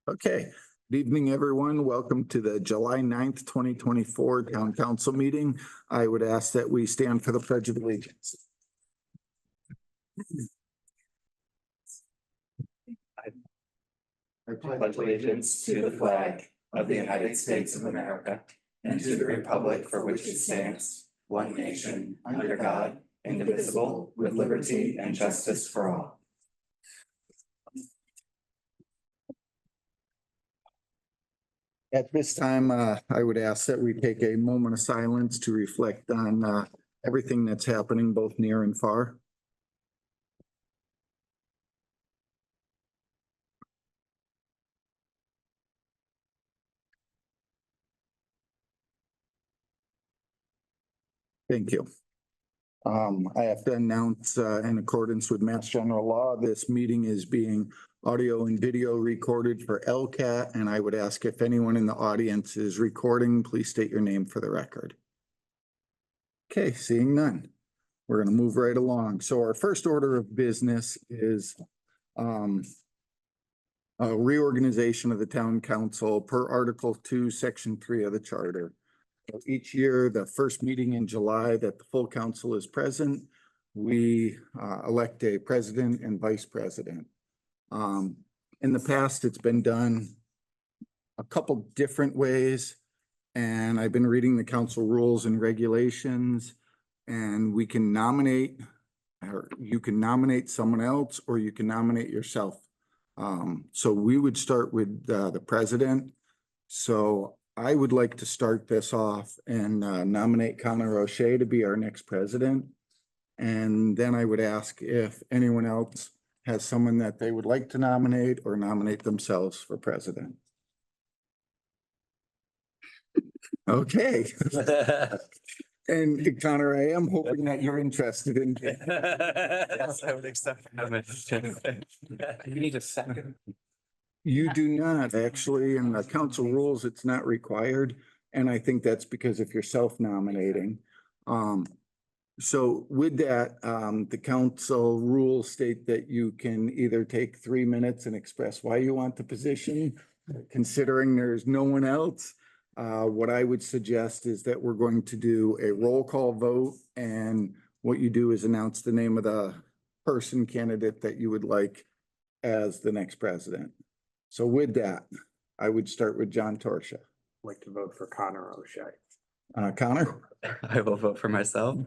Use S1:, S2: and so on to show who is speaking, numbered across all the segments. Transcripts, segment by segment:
S1: Okay, good evening, everyone. Welcome to the July 9th, 2024 Town Council meeting. I would ask that we stand for the Pledge of Allegiance.
S2: I pledge allegiance to the flag of the United States of America and to the republic for which it stands, one nation, under God, indivisible, with liberty and justice for all.
S1: At this time, I would ask that we take a moment of silence to reflect on everything that's happening both near and far. Thank you. I have to announce, in accordance with Mass General Law, this meeting is being audio and video recorded for LCAT, and I would ask if anyone in the audience is recording, please state your name for the record. Okay, seeing none. We're going to move right along. So our first order of business is a reorganization of the town council per Article 2, Section 3 of the charter. Each year, the first meeting in July that the full council is present, we elect a president and vice president. In the past, it's been done a couple different ways, and I've been reading the council rules and regulations, and we can nominate, or you can nominate someone else, or you can nominate yourself. So we would start with the president. So I would like to start this off and nominate Connor O'Shea to be our next president. And then I would ask if anyone else has someone that they would like to nominate or nominate themselves for president. Okay. And Connor, I am hoping that you're interested in.
S2: Yes, I would accept the nomination.
S3: You need a second.
S1: You do not actually, in the council rules, it's not required. And I think that's because if you're self-nominating. So with that, the council rules state that you can either take 3 minutes and express why you want the position, considering there's no one else. What I would suggest is that we're going to do a roll call vote, and what you do is announce the name of the person candidate that you would like as the next president. So with that, I would start with John Torsha.
S3: Like to vote for Connor O'Shea.
S1: Connor?
S2: I will vote for myself.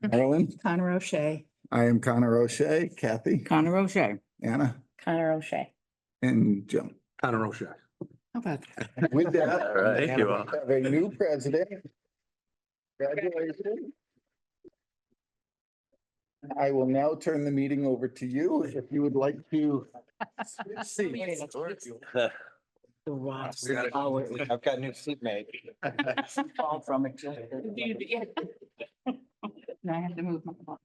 S1: Marilyn?
S4: Connor O'Shea.
S1: I am Connor O'Shea. Kathy?
S4: Connor O'Shea.
S1: Anna?
S4: Connor O'Shea.
S1: And Joan.
S3: Connor O'Shea.
S4: How about that?
S1: With that,
S2: All right, thank you all.
S1: we have a new president. Congratulations. I will now turn the meeting over to you if you would like to.
S3: I've got a new seatmate.
S4: Fall from it. Now I have to move my ball.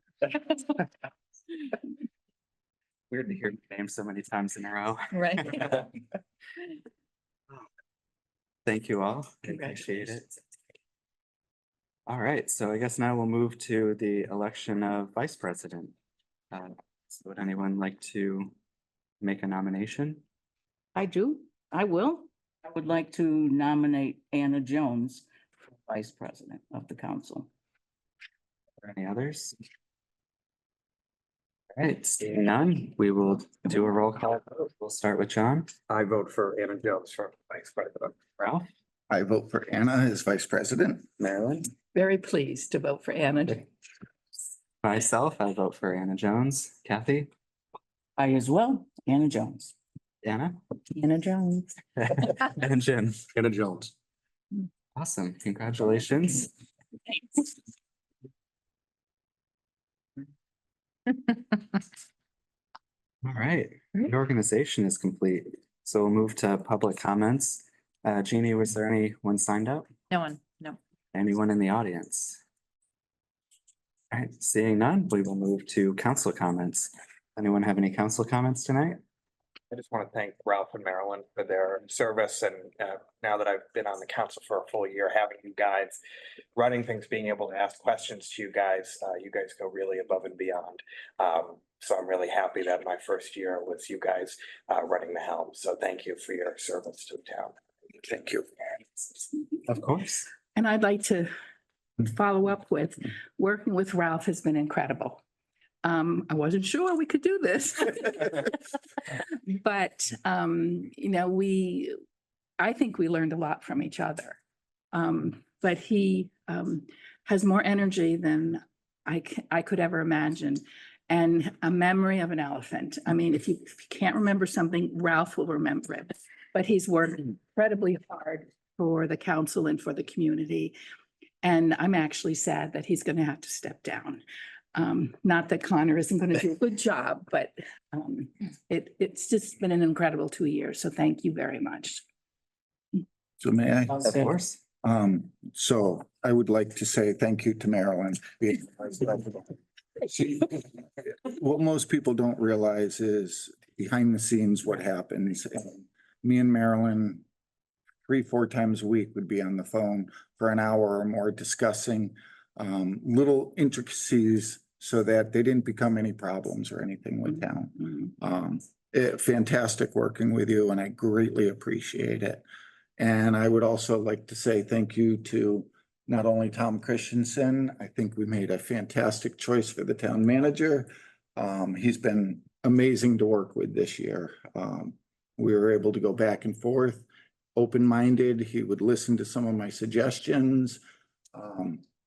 S2: Weird to hear your name so many times in a row.
S4: Right.
S2: Thank you all. I appreciate it. All right, so I guess now we'll move to the election of vice president. So would anyone like to make a nomination?
S4: I do. I will. I would like to nominate Anna Jones for vice president of the council.
S2: Or any others? All right, seeing none, we will do a roll call. We'll start with John.
S3: I vote for Anna Jones for vice president.
S2: Ralph.
S1: I vote for Anna as vice president.
S2: Marilyn.
S4: Very pleased to vote for Anna.
S2: Myself, I vote for Anna Jones. Kathy.
S4: I as well. Anna Jones.
S2: Anna.
S4: Anna Jones.
S2: And Jim.
S3: Anna Jones.
S2: Awesome, congratulations.
S4: Thanks.
S2: All right, the organization is complete. So we'll move to public comments. Jeannie, was there anyone signed up?
S4: No one, no.
S2: Anyone in the audience? All right, seeing none, we will move to council comments. Anyone have any council comments tonight?
S3: I just want to thank Ralph and Marilyn for their service and now that I've been on the council for a full year, having you guys running things, being able to ask questions to you guys go really above and beyond. So I'm really happy that my first year was you guys running the helm. So thank you for your service to the town.
S1: Thank you.
S2: Of course.
S5: And I'd like to follow up with, working with Ralph has been incredible. I wasn't sure we could do this. But, you know, I think we learned a lot from each other. But he has more energy than I could ever imagine, and a memory of an elephant. I mean, if you can't remember something, Ralph will remember it. But he's worked incredibly hard for the council and for the community. And I'm actually sad that he's going to have to step down. Not that Connor isn't going to do a good job, but it's just been an incredible 2 years. So thank you very much.
S1: So may I?
S2: Of course.
S1: So I would like to say thank you to Marilyn. What most people don't realize is behind the scenes what happens. And me and Marilyn 3-4 times a week would be on the phone for an hour or more discussing little intricacies so that they didn't become any problems or anything with town. Fantastic working with you, and I greatly appreciate it. And I would also like to say thank you to not only Tom Christensen. I think we made a fantastic choice for the town manager. He's been amazing to work with this year. We were able to go back and forth, open-minded. He would listen to some of my suggestions.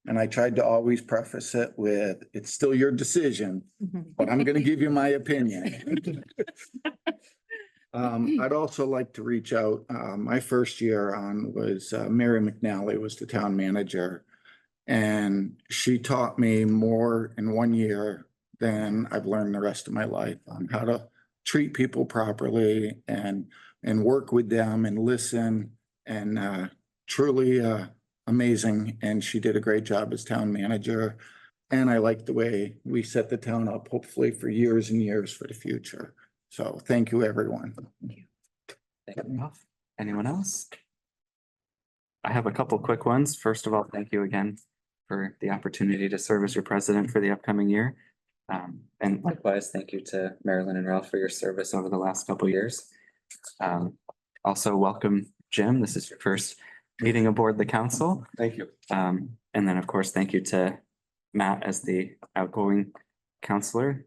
S1: And I tried to always preface it with, it's still your decision, but I'm going to give you my opinion. I'd also like to reach out. My first year on was Mary McNally was the town manager. And she taught me more in 1 year than I've learned the rest of my life on how to treat people properly and work with them and listen, and truly amazing. And she did a great job as town manager. And I like the way we set the town up, hopefully for years and years for the future. So thank you, everyone.
S2: Thank you, Ralph. Anyone else? I have a couple quick ones. First of all, thank you again for the opportunity to serve as your president for the upcoming year. And likewise, thank you to Marilyn and Ralph for your service over the last couple years. Also welcome, Jim. This is your first meeting aboard the council.
S3: Thank you.
S2: And then, of course, thank you to Matt as the outgoing counselor.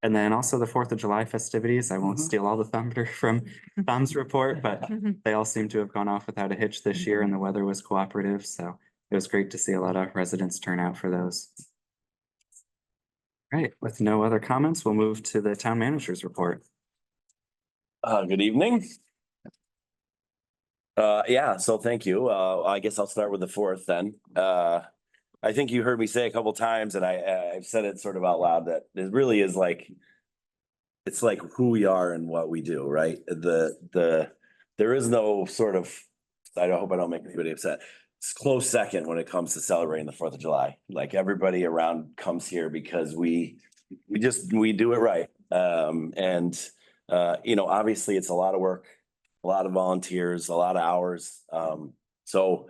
S2: And then also the 4th of July festivities. I won't steal all the thunder from Tom's report, but they all seem to have gone off without a hitch this year, and the weather was cooperative. So it was great to see a lot of residents turn out for those. Right, with no other comments, we'll move to the town manager's report.
S6: Good evening. Yeah, so thank you. I guess I'll start with the 4th then. I think you heard me say a couple times, and I've said it sort of out loud, that it really is like, it's like who we are and what we do, right? There is no sort of, I hope I don't make anybody upset. It's close second when it comes to celebrating the 4th of July. Like, everybody around comes here because we do it right. You know, obviously it's a lot of work, a lot of volunteers, a lot of hours. So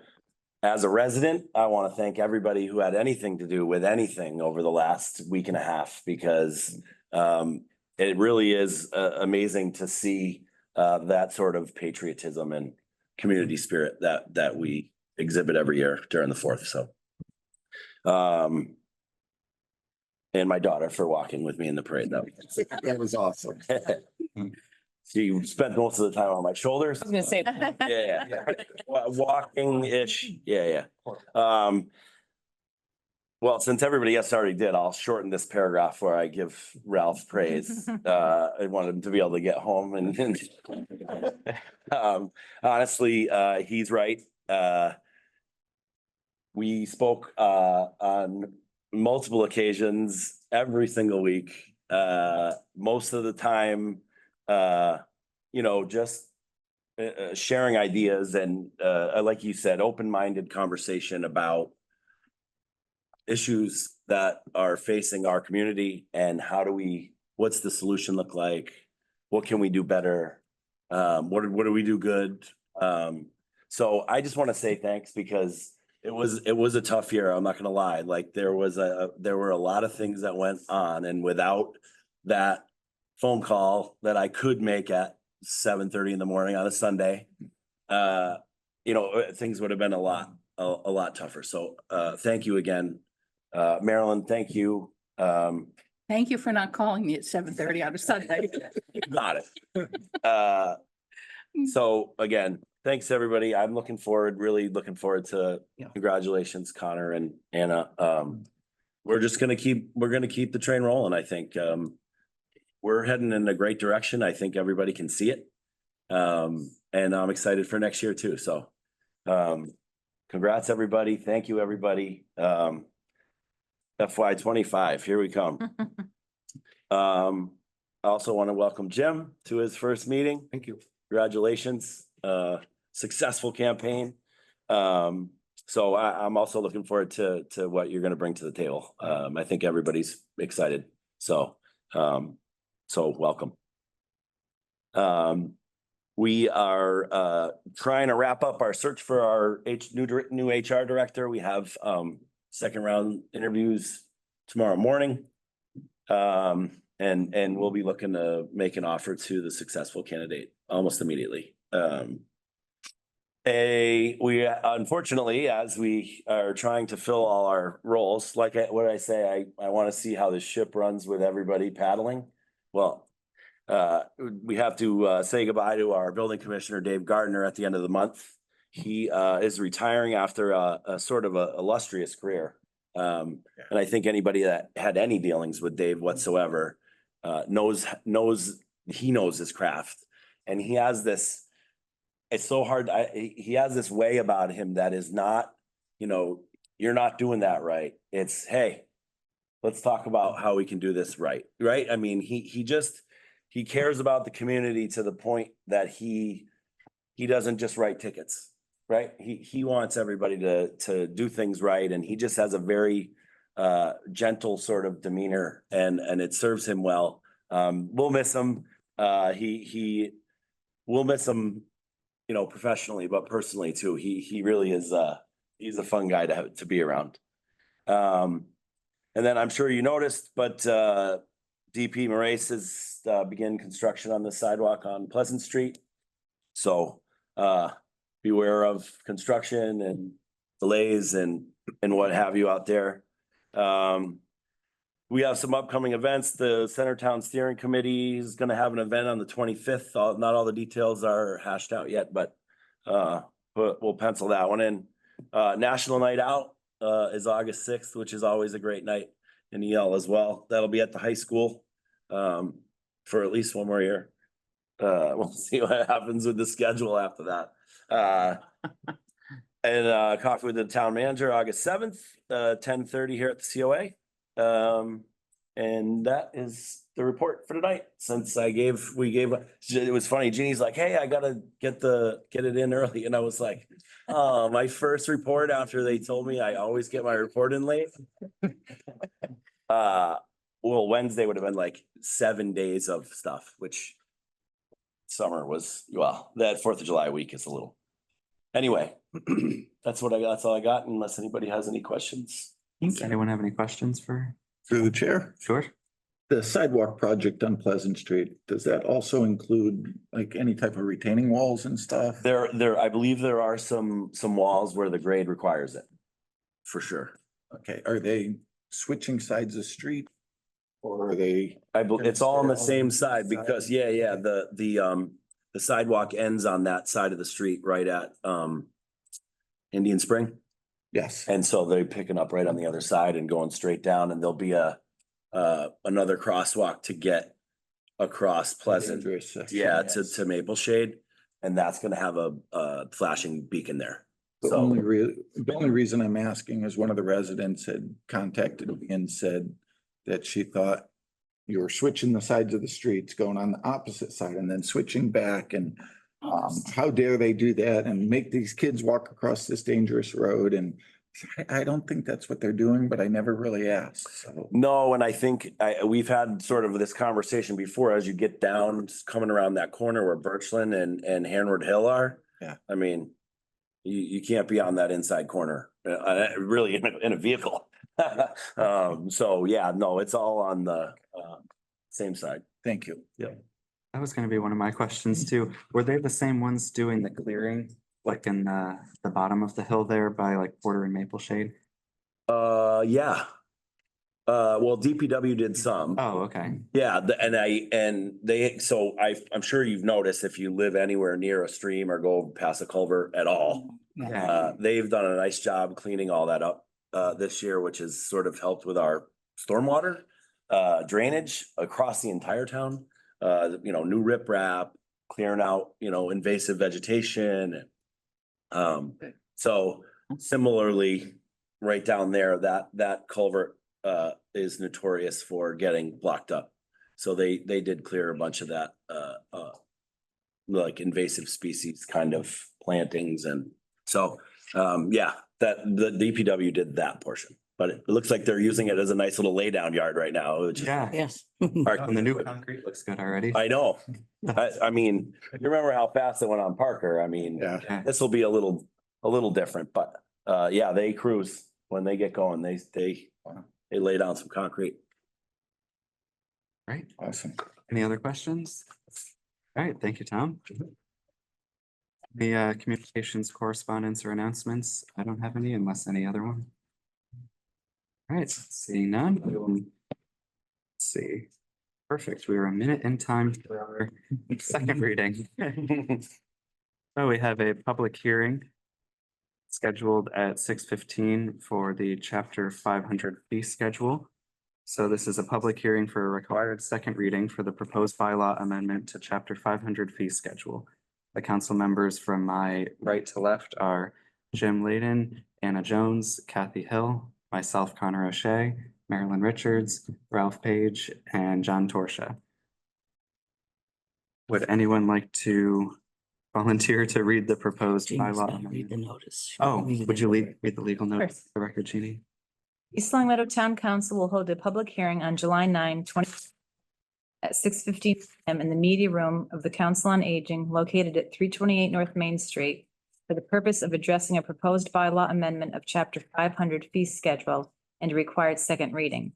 S6: as a resident, I want to thank everybody who had anything to do with anything over the last week and a half, because it really is amazing to see that sort of patriotism and community spirit that we exhibit every year during the 4th. So, and my daughter for walking with me in the parade.
S1: That was awesome.
S6: She spent most of the time on my shoulders.
S5: I was gonna say.
S6: Yeah. Walking-ish. Yeah. Well, since everybody else already did, I'll shorten this paragraph where I give Ralph praise. I wanted him to be able to get home and honestly, he's right. We spoke on multiple occasions every single week. Most of the time, you know, just sharing ideas and like you said, open-minded conversation about issues that are facing our community and what's the solution look like? what can we do better? What do we do good? So I just want to say thanks because it was a tough year. I'm not gonna lie. Like there were a lot of things that went on, and without that phone call that I could make at 7:30 in the morning on a Sunday, things would have been a lot tougher. So thank you again. Marilyn, thank you.
S5: Thank you for not calling me at 7:30 on a Sunday.
S6: Got it. So again, thanks, everybody. I'm really looking forward to
S4: Yeah.
S6: congratulations, Connor and Anna. We're gonna keep the train rolling, I think. We're heading in a great direction. I think everybody can see it. And I'm excited for next year too. So congrats, everybody. Thank you, everybody. FY 25, here we come. I also want to welcome Jim to his first meeting.
S1: Thank you.
S6: Congratulations, successful campaign. So I'm also looking forward to what you're gonna bring to the table. I think everybody's excited, so welcome. We are trying to wrap up our search for our new HR director. We have second round interviews tomorrow morning. And we'll be looking to make an offer to the successful candidate almost immediately. We unfortunately, as we are trying to fill all our roles, like what I say, I want to see how the ship runs with everybody paddling. Well, we have to say goodbye to our building commissioner, Dave Gardner, at the end of the month. He is retiring after a sort of a illustrious career. And I think anybody that had any dealings with Dave whatsoever knows his craft. And he has this, it's so hard. He has this way about him that is not, you're not doing that right. It's, hey, let's talk about how we can do this right. Right. I mean, he cares about the community to the point that he doesn't just write tickets. Right. He wants everybody to do things right. And he just has a very gentle sort of demeanor, and it serves him well. We'll miss him. We'll miss him, professionally, but personally too. He really is he's a fun guy to be around. And then I'm sure you noticed, but DP Moraes has begun construction on the sidewalk on Pleasant Street. So beware of construction and delays and what have you out there. We have some upcoming events. The Centertown Steering Committee is going to have an event on the 25th. Not all the details are hashed out yet, but we'll pencil that one in. National Night Out is August 6th, which is always a great night in EL as well. That'll be at the high school for at least one more year. We'll see what happens with the schedule after that. And coffee with the town manager, August 7th, 10:30 here at the COA. And that is the report for tonight. Since it was funny. Jeannie's like, hey, I gotta get it in early. And I was like, oh, my first report after they told me I always get my report in late. Well, Wednesday would have been like 7 days of stuff, which summer was, that 4th of July week is a little. Anyway, that's what I got. That's all I got, unless anybody has any questions.
S2: Does anyone have any questions for?
S1: Through the chair,
S2: Sure.
S1: the sidewalk project on Pleasant Street, does that also include like any type of retaining walls and stuff?
S6: I believe there are some walls where the grade requires it. For sure.
S1: Okay, are they switching sides of the street? Or are they?
S6: It's all on the same side because, the sidewalk ends on that side of the street right at Indian Spring.
S1: Yes.
S6: And so they're picking up right on the other side and going straight down, and there'll be another crosswalk to get across Pleasant.
S1: Dangerous section,
S6: Yeah,
S1: yes.
S6: to Maple Shade, and that's gonna have a flashing beacon there.
S1: The
S6: So
S1: only reason I'm asking is one of the residents had contacted me and said that she thought you were switching the sides of the streets, going on the opposite side and then switching back, and how dare they do that and make these kids walk across this dangerous road? And I don't think that's what they're doing, but I never really asked, so.
S6: No, and I think we've had sort of this conversation before as you get down, coming around that corner where Birchland and Hanward Hill are.
S1: Yeah.
S6: I mean, you can't be on that inside corner, really in a vehicle. So yeah, no, it's all on the same side.
S1: Thank you.
S2: That was gonna be one of my questions too. Were they the same ones doing the clearing, like in the bottom of the hill there by like Porter and Maple Shade?
S6: Yeah. Well, DPW did some.
S2: Oh, okay.
S6: Yeah, I'm sure you've noticed if you live anywhere near a stream or go past a culvert at all.
S2: Yeah.
S6: They've done a nice job cleaning all that up this year, which has sort of helped with our stormwater drainage across the entire town. New riprap, clearing out, invasive vegetation. So similarly, right down there, that culvert is notorious for getting blocked up. So they did clear a bunch of that like invasive species kind of plantings, and so yeah, that the DPW did that portion. But it looks like they're using it as a nice little laydown yard right now, which is.
S2: Yeah.
S4: Yes.
S2: And the new concrete looks good already.
S6: I know. I mean, you remember how fast it went on Parker? I mean,
S1: Yeah.
S2: Okay.
S6: this will be a little different, but yeah, they cruise when they get going. They lay down some concrete.
S2: Right.
S1: Awesome.
S2: Any other questions? All right, thank you, Tom. The communications, correspondence or announcements? I don't have any unless any other one. All right, seeing none. Let's see. Perfect. We are a minute in time for our second reading. So we have a public hearing scheduled at 6:15 for the chapter 500 fee schedule. So this is a public hearing for a required second reading for the proposed bylaw amendment to chapter 500 fee schedule. The council members from my right to left are Jim Layden, Anna Jones, Kathy Hill, myself, Connor O'Shea, Marilyn Richards, Ralph Page, and John Torsha. Would anyone like to volunteer to read the proposed
S4: Jean's
S2: bylaw
S4: gonna read the
S2: amendment?
S4: notice.
S2: Oh, would you read the legal notice,
S7: course.
S2: for the record, Jeannie?
S7: East Long Meadow Town Council will hold a public hearing on July 9, 20 at 6:15 PM in the media room of the Council on Aging located at 328 North Main Street for the purpose of addressing a proposed bylaw amendment of chapter 500 fee schedule and a required second reading.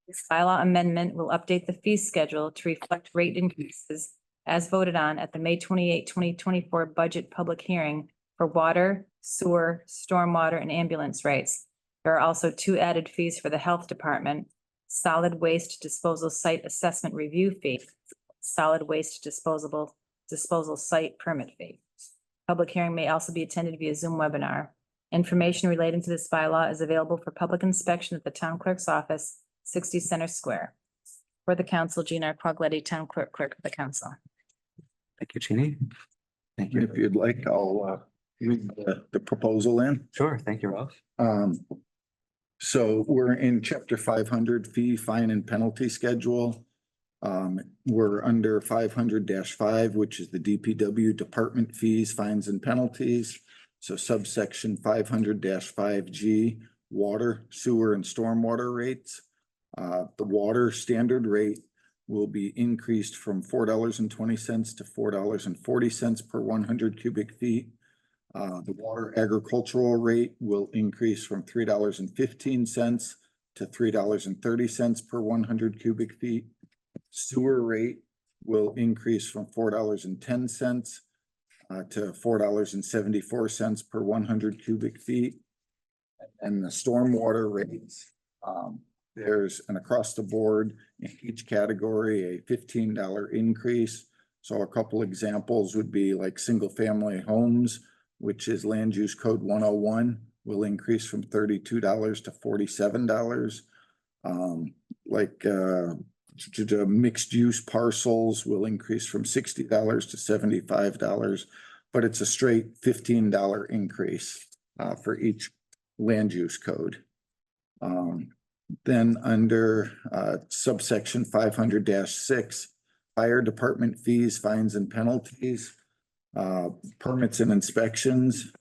S7: This bylaw amendment will update the fee schedule to reflect rate increases as voted on at the May 28, 2024 budget public hearing for water, sewer, stormwater, and ambulance rates. There are also 2 added fees for the health department: solid waste disposal site assessment review fee, solid waste disposal site permit fee. Public hearing may also be attended via Zoom webinar. Information relating to this bylaw is available for public inspection at the town clerk's office, 60 Center Square. For the council, Gina Quagletti, town clerk of the council.
S2: Thank you, Jeannie. Thank you.
S1: If you'd like, I'll read the proposal in.
S2: Sure, thank you, Ralph.
S1: So we're in chapter 500 fee, fine and penalty schedule. We're under 500-5, which is the DPW department fees, fines and penalties. So subsection 500-5G, water, sewer and stormwater rates. The water standard rate will be increased from $4.20 to $4.40 per 100 cubic feet. The water agricultural rate will increase from $3.15 to $3.30 per 100 cubic feet. Sewer rate will increase from $4.10 to $4.74 per 100 cubic feet. And the stormwater rates, there's an across the board in each category, a $15 increase. So a couple examples would be like single family homes, which is land use code 101, will increase from $32 to $47. Mixed use parcels will increase from $60 to $75, but it's a straight $15 increase for each land use code. Then under subsection 500-6, fire department fees, fines and penalties. Permits and inspections,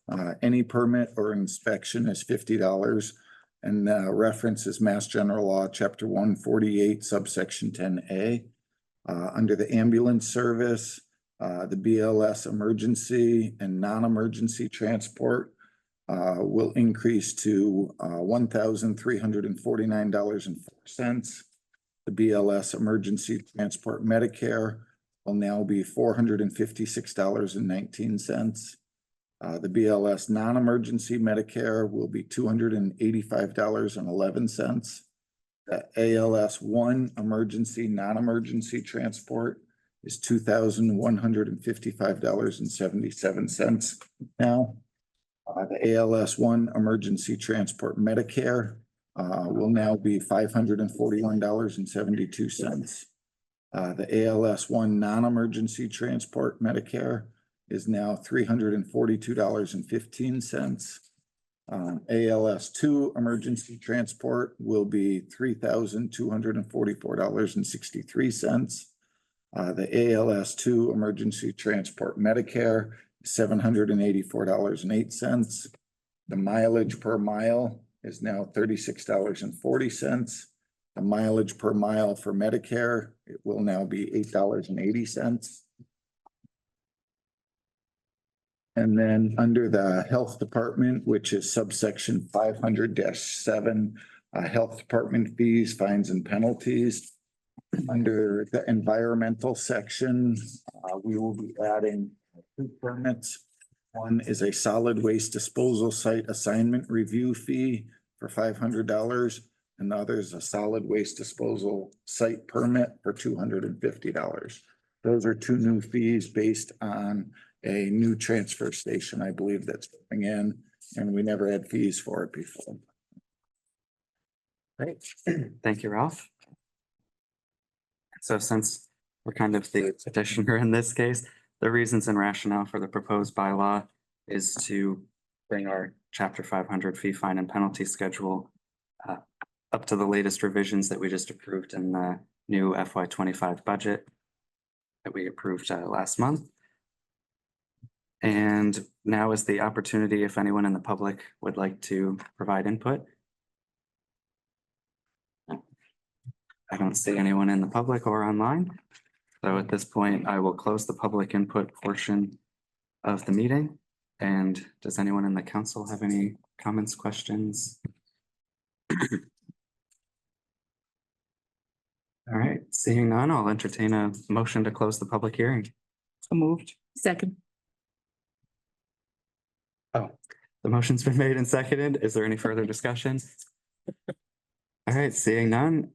S1: any permit or inspection is $50. And reference is Mass General Law, Chapter 148, subsection 10A. Under the ambulance service, the BLS emergency and non-emergency transport will increase to $1,349.04. The BLS emergency transport Medicare will now be $456.19. The BLS non-emergency Medicare will be $285.11. The ALS one emergency, non-emergency transport is $2,155.77 now. The ALS one emergency transport Medicare will now be $541.72. The ALS one non-emergency transport Medicare is now $342.15. ALS two emergency transport will be $3,244.63. The ALS two emergency transport Medicare is $784.08. The mileage per mile is now $36.40. The mileage per mile for Medicare, it will now be $8.80. And then under the health department, which is subsection 500-7, health department fees, fines and penalties. Under the environmental section, we will be adding two permits. One is a solid waste disposal site assignment review fee for $500. Another is a solid waste disposal site permit for $250. Those are two new fees based on a new transfer station, I believe, that's coming in, and we never had fees for it before.
S2: Great. Thank you, Ralph. So since we're kind of the petitioner in this case, the reasons and rationale for the proposed bylaw is to bring our chapter 500 fee, fine and penalty schedule up to the latest revisions that we just approved in the new FY25 budget that we approved last month. And now is the opportunity if anyone in the public would like to provide input. I don't see anyone in the public or online. So at this point, I will close the public input portion of the meeting. And does anyone in the council have any comments, questions? All right, seeing none, I'll entertain a motion to close the public hearing.
S4: So moved.
S5: Second.
S2: Oh, the motion's been made and seconded. Is there any further discussion? All right, seeing none.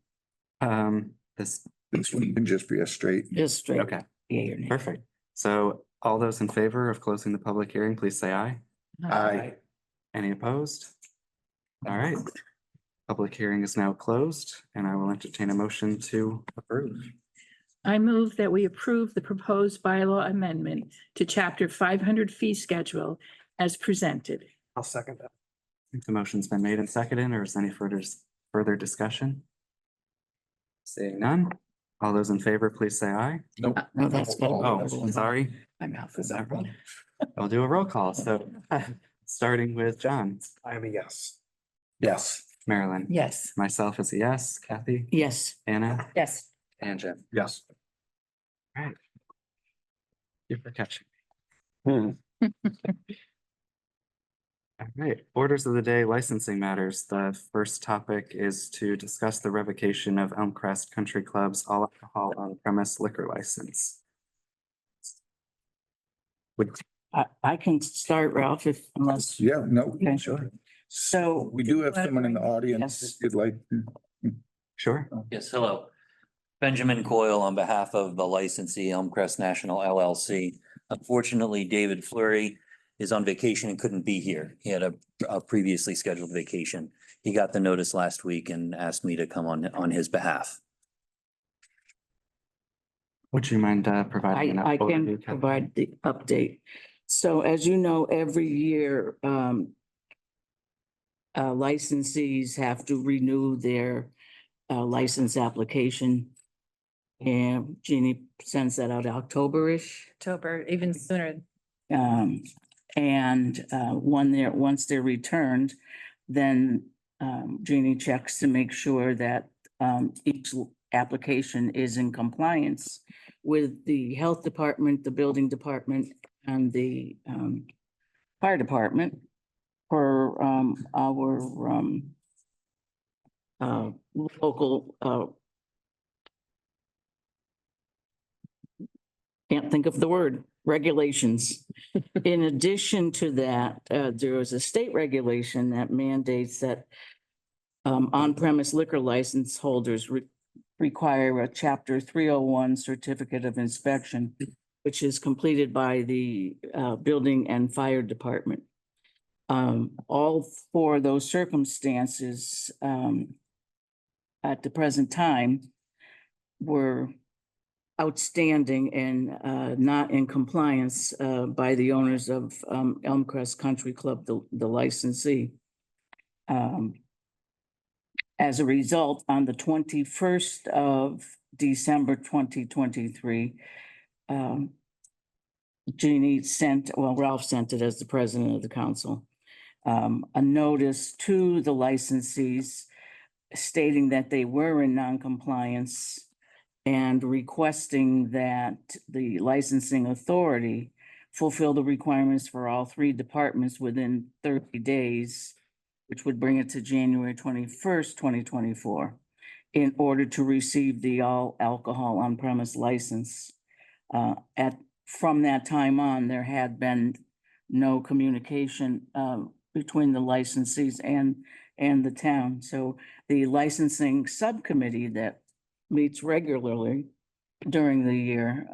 S2: This,
S1: This one can just be a straight.
S4: Just straight.
S2: okay,
S4: Yeah, your name.
S2: perfect. So all those in favor of closing the public hearing, please say aye.
S1: Aye.
S2: Any opposed? All right. Public hearing is now closed and I will entertain a motion to approve.
S5: I move that we approve the proposed bylaw amendment to chapter 500 fee schedule as presented.
S3: I'll second that.
S2: The motion's been made and seconded, or is any further discussion? Seeing none, all those in favor, please say aye.
S1: Nope.
S4: No, that's better.
S2: Oh, sorry.
S4: My mouth is
S2: Is that
S4: up.
S2: wrong? I'll do a roll call. So starting with John,
S3: I am a yes.
S1: Yes.
S2: Marilyn.
S5: Yes.
S2: Myself is a yes. Kathy,
S4: Yes.
S2: Anna,
S5: Yes.
S2: and Jim.
S3: Yes.
S2: All right. Thank you for catching.
S6: Hmm.
S2: All right, orders of the day, licensing matters. The first topic is to discuss the revocation of Elmcrest Country Club's all alcohol on premise liquor license. Would,
S4: I can start, Ralph, unless,
S1: Yeah, no,
S4: Okay.
S1: sure.
S4: so,
S1: We do have someone in the audience
S4: Yes.
S1: if you'd like to.
S2: sure.
S8: Yes, hello. Benjamin Coyle on behalf of the licensee Elmcrest National LLC. Unfortunately, David Fleury is on vacation and couldn't be here. He had a previously scheduled vacation. He got the notice last week and asked me to come on his behalf.
S2: Would you mind providing an
S4: I
S2: overview,
S4: can
S2: Kathy?
S4: provide the update. So as you know, every year, licensees have to renew their license application. And Jeannie sends that out October-ish.
S7: October, even sooner.
S4: Once they're returned, then Jeannie checks to make sure that each application is in compliance with the health department, the building department, and the fire department for our local can't think of the word, regulations. In addition to that, there is a state regulation that mandates that on-premise liquor license holders require a Chapter 301 certificate of inspection, which is completed by the building and fire department. All four of those circumstances at the present time were outstanding and not in compliance by the owners of Elmcrest Country Club, the licensee. As a result, on the 21st of December 2023, Jeannie sent, well, Ralph sent it as the president of the council, a notice to the licensees stating that they were in non-compliance and requesting that the licensing authority fulfill the requirements for all three departments within 30 days, which would bring it to January 21st, 2024, in order to receive the all alcohol on-premise license. From that time on, there had been no communication between the licensees and the town. So the licensing subcommittee that meets regularly during the year,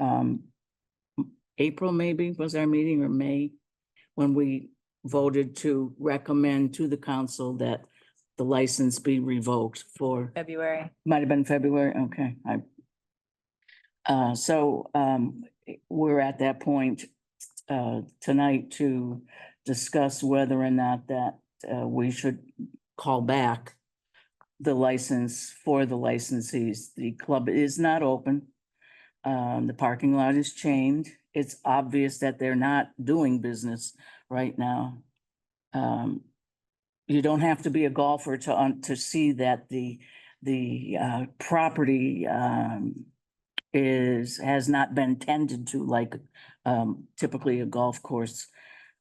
S4: April maybe was our meeting, or May, when we voted to recommend to the council that the license be revoked for,
S7: February.
S4: might have been February, okay. We're at that point tonight to discuss whether or not that we should call back the license for the licensees. The club is not open. The parking lot is chained. It's obvious that they're not doing business right now. You don't have to be a golfer to see that the property has not been tended to like typically a golf course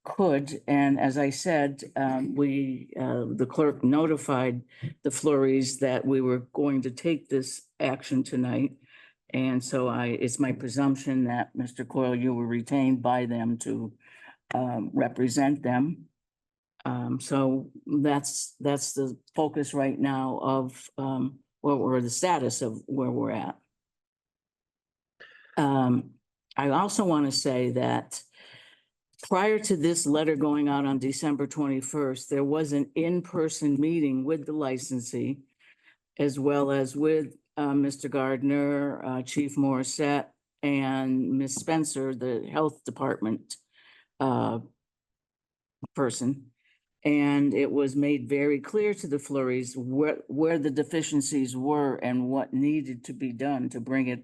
S4: could. And as I said, the clerk notified the Flurries that we were going to take this action tonight. And so it's my presumption that, Mr. Coyle, you were retained by them to represent them. So that's the focus right now of the status of where we're at. I also want to say that prior to this letter going out on December 21st, there was an in-person meeting with the licensee, as well as with Mr. Gardner, Chief Morissette, and Ms. Spencer, the health department person. And it was made very clear to the Flurries where the deficiencies were and what needed to be done to bring it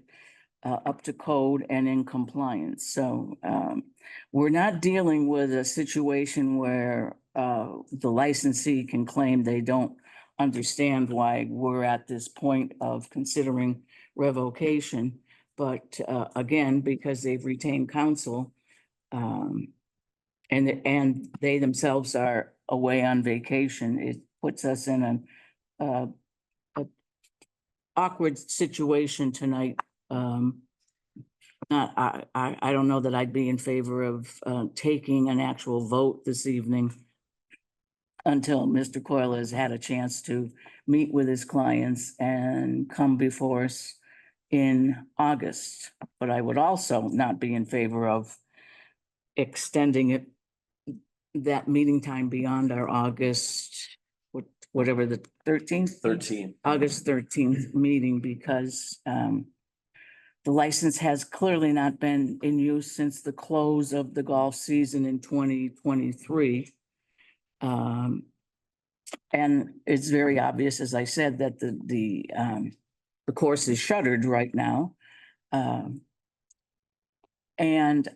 S4: up to code and in compliance. So we're not dealing with a situation where the licensee can claim they don't understand why we're at this point of considering revocation. But again, because they've retained counsel and they themselves are away on vacation, it puts us in an awkward situation tonight. I don't know that I'd be in favor of taking an actual vote this evening until Mr. Coyle has had a chance to meet with his clients and come before us in August. But I would also not be in favor of extending that meeting time beyond our August, whatever the 13th?
S6: 13.
S4: August 13th meeting, because the license has clearly not been in use since the close of the golf season in 2023. And it's very obvious, as I said, that the course is shuttered right now. And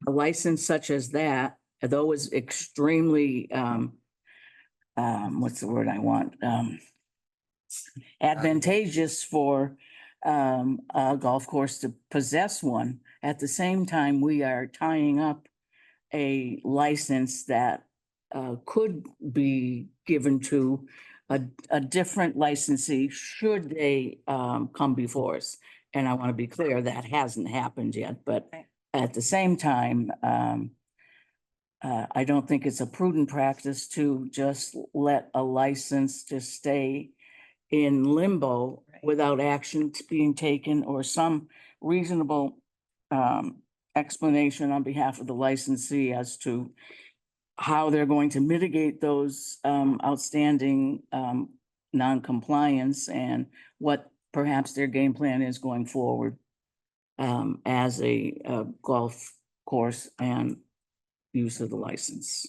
S4: a license such as that, though is extremely, what's the word I want? Advantageous for a golf course to possess one. At the same time, we are tying up a license that could be given to a different licensee should they come before us. And I want to be clear, that hasn't happened yet, but
S7: Right.
S4: at the same time, I don't think it's a prudent practice to just let a license just stay in limbo
S7: Right.
S4: without action being taken or some reasonable explanation on behalf of the licensee as to how they're going to mitigate those outstanding non-compliance and what perhaps their game plan is going forward as a golf course and use of the license.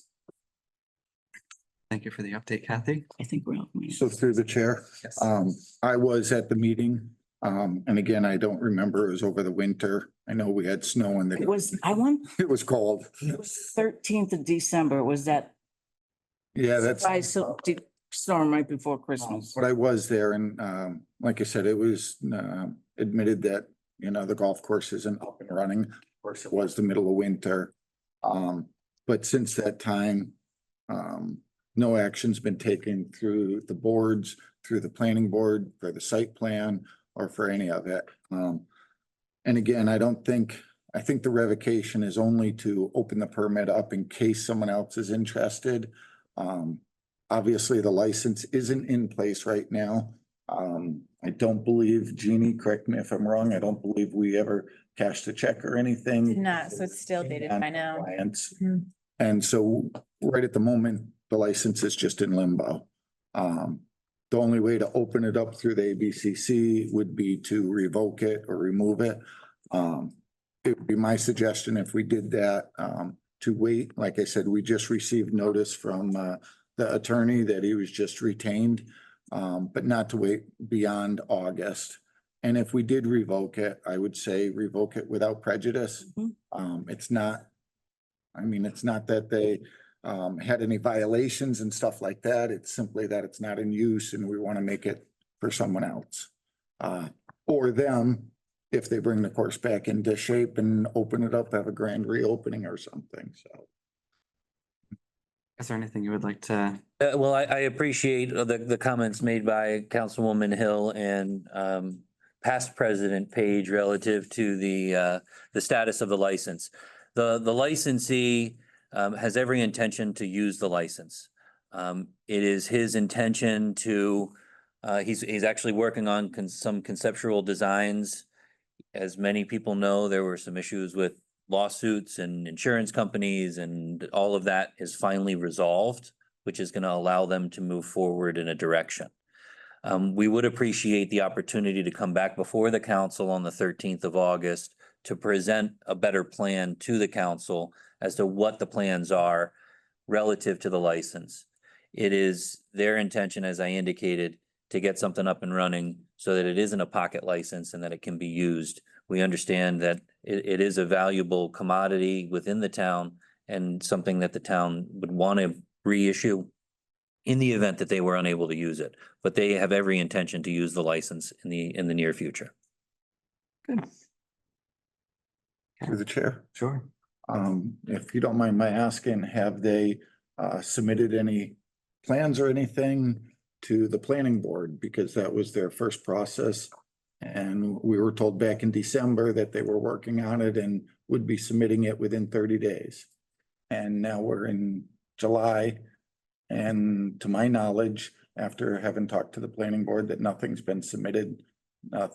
S2: Thank you for the update, Kathy.
S4: I think we're.
S1: So through the chair,
S2: Yes.
S1: I was at the meeting. And again, I don't remember, it was over the winter. I know we had snow and
S4: It was, I want,
S1: it was cold.
S4: it was 13th of December, was that
S1: Yeah, that's.
S4: surprise storm right before Christmas?
S1: But I was there and, like I said, it was, admitted that, the golf course isn't up and running. Of course, it was the middle of winter. But since that time, no action's been taken through the boards, through the planning board, for the site plan, or for any of it. And again, I think the revocation is only to open the permit up in case someone else is interested. Obviously, the license isn't in place right now. I don't believe, Jeannie, correct me if I'm wrong, I don't believe we ever cashed a check or anything.
S7: Did not, so it's still dated by now.
S1: Compliance.
S7: Mhm.
S1: And so right at the moment, the license is just in limbo. The only way to open it up through the ABCC would be to revoke it or remove it. It would be my suggestion if we did that, to wait. Like I said, we just received notice from the attorney that he was just retained, but not to wait beyond August. And if we did revoke it, I would say revoke it without prejudice. It's not, it's not that they had any violations and stuff like that. It's simply that it's not in use and we want to make it for someone else. Or them, if they bring the course back into shape and open it up, have a grand reopening or something, so.
S2: Is there anything you would like to?
S8: Well, I appreciate the comments made by Councilwoman Hill and past President Page relative to the status of the license. The licensee has every intention to use the license. It is his intention to, he's actually working on some conceptual designs. As many people know, there were some issues with lawsuits and insurance companies, and all of that is finally resolved, which is going to allow them to move forward in a direction. We would appreciate the opportunity to come back before the council on the 13th of August to present a better plan to the council as to what the plans are relative to the license. It is their intention, as I indicated, to get something up and running so that it isn't a pocket license and that it can be used. We understand that it is a valuable commodity within the town and something that the town would want to reissue in the event that they were unable to use it, but they have every intention to use the license in the near future.
S4: Good.
S1: Through the chair.
S2: Sure.
S1: If you don't mind my asking, have they submitted any plans or anything to the planning board? Because that was their first process. And we were told back in December that they were working on it and would be submitting it within 30 days. And now we're in July. And to my knowledge, after having talked to the planning board, that nothing's been submitted,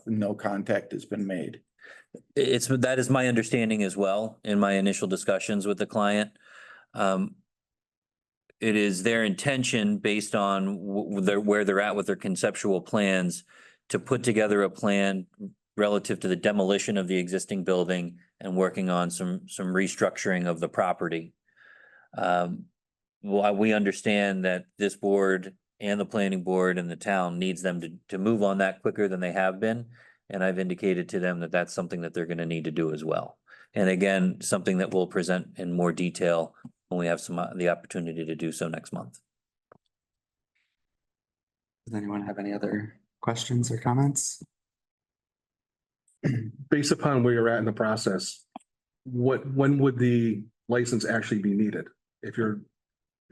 S1: no contact has been made.
S8: That is my understanding as well in my initial discussions with the client. It is their intention, based on where they're at with their conceptual plans, to put together a plan relative to the demolition of the existing building and working on some restructuring of the property. While we understand that this board and the planning board and the town needs them to move on that quicker than they have been. And I've indicated to them that that's something that they're going to need to do as well. And again, something that we'll present in more detail when we have the opportunity to do so next month.
S2: Does anyone have any other questions or comments?
S9: Based upon where you're at in the process, when would the license actually be needed? If you're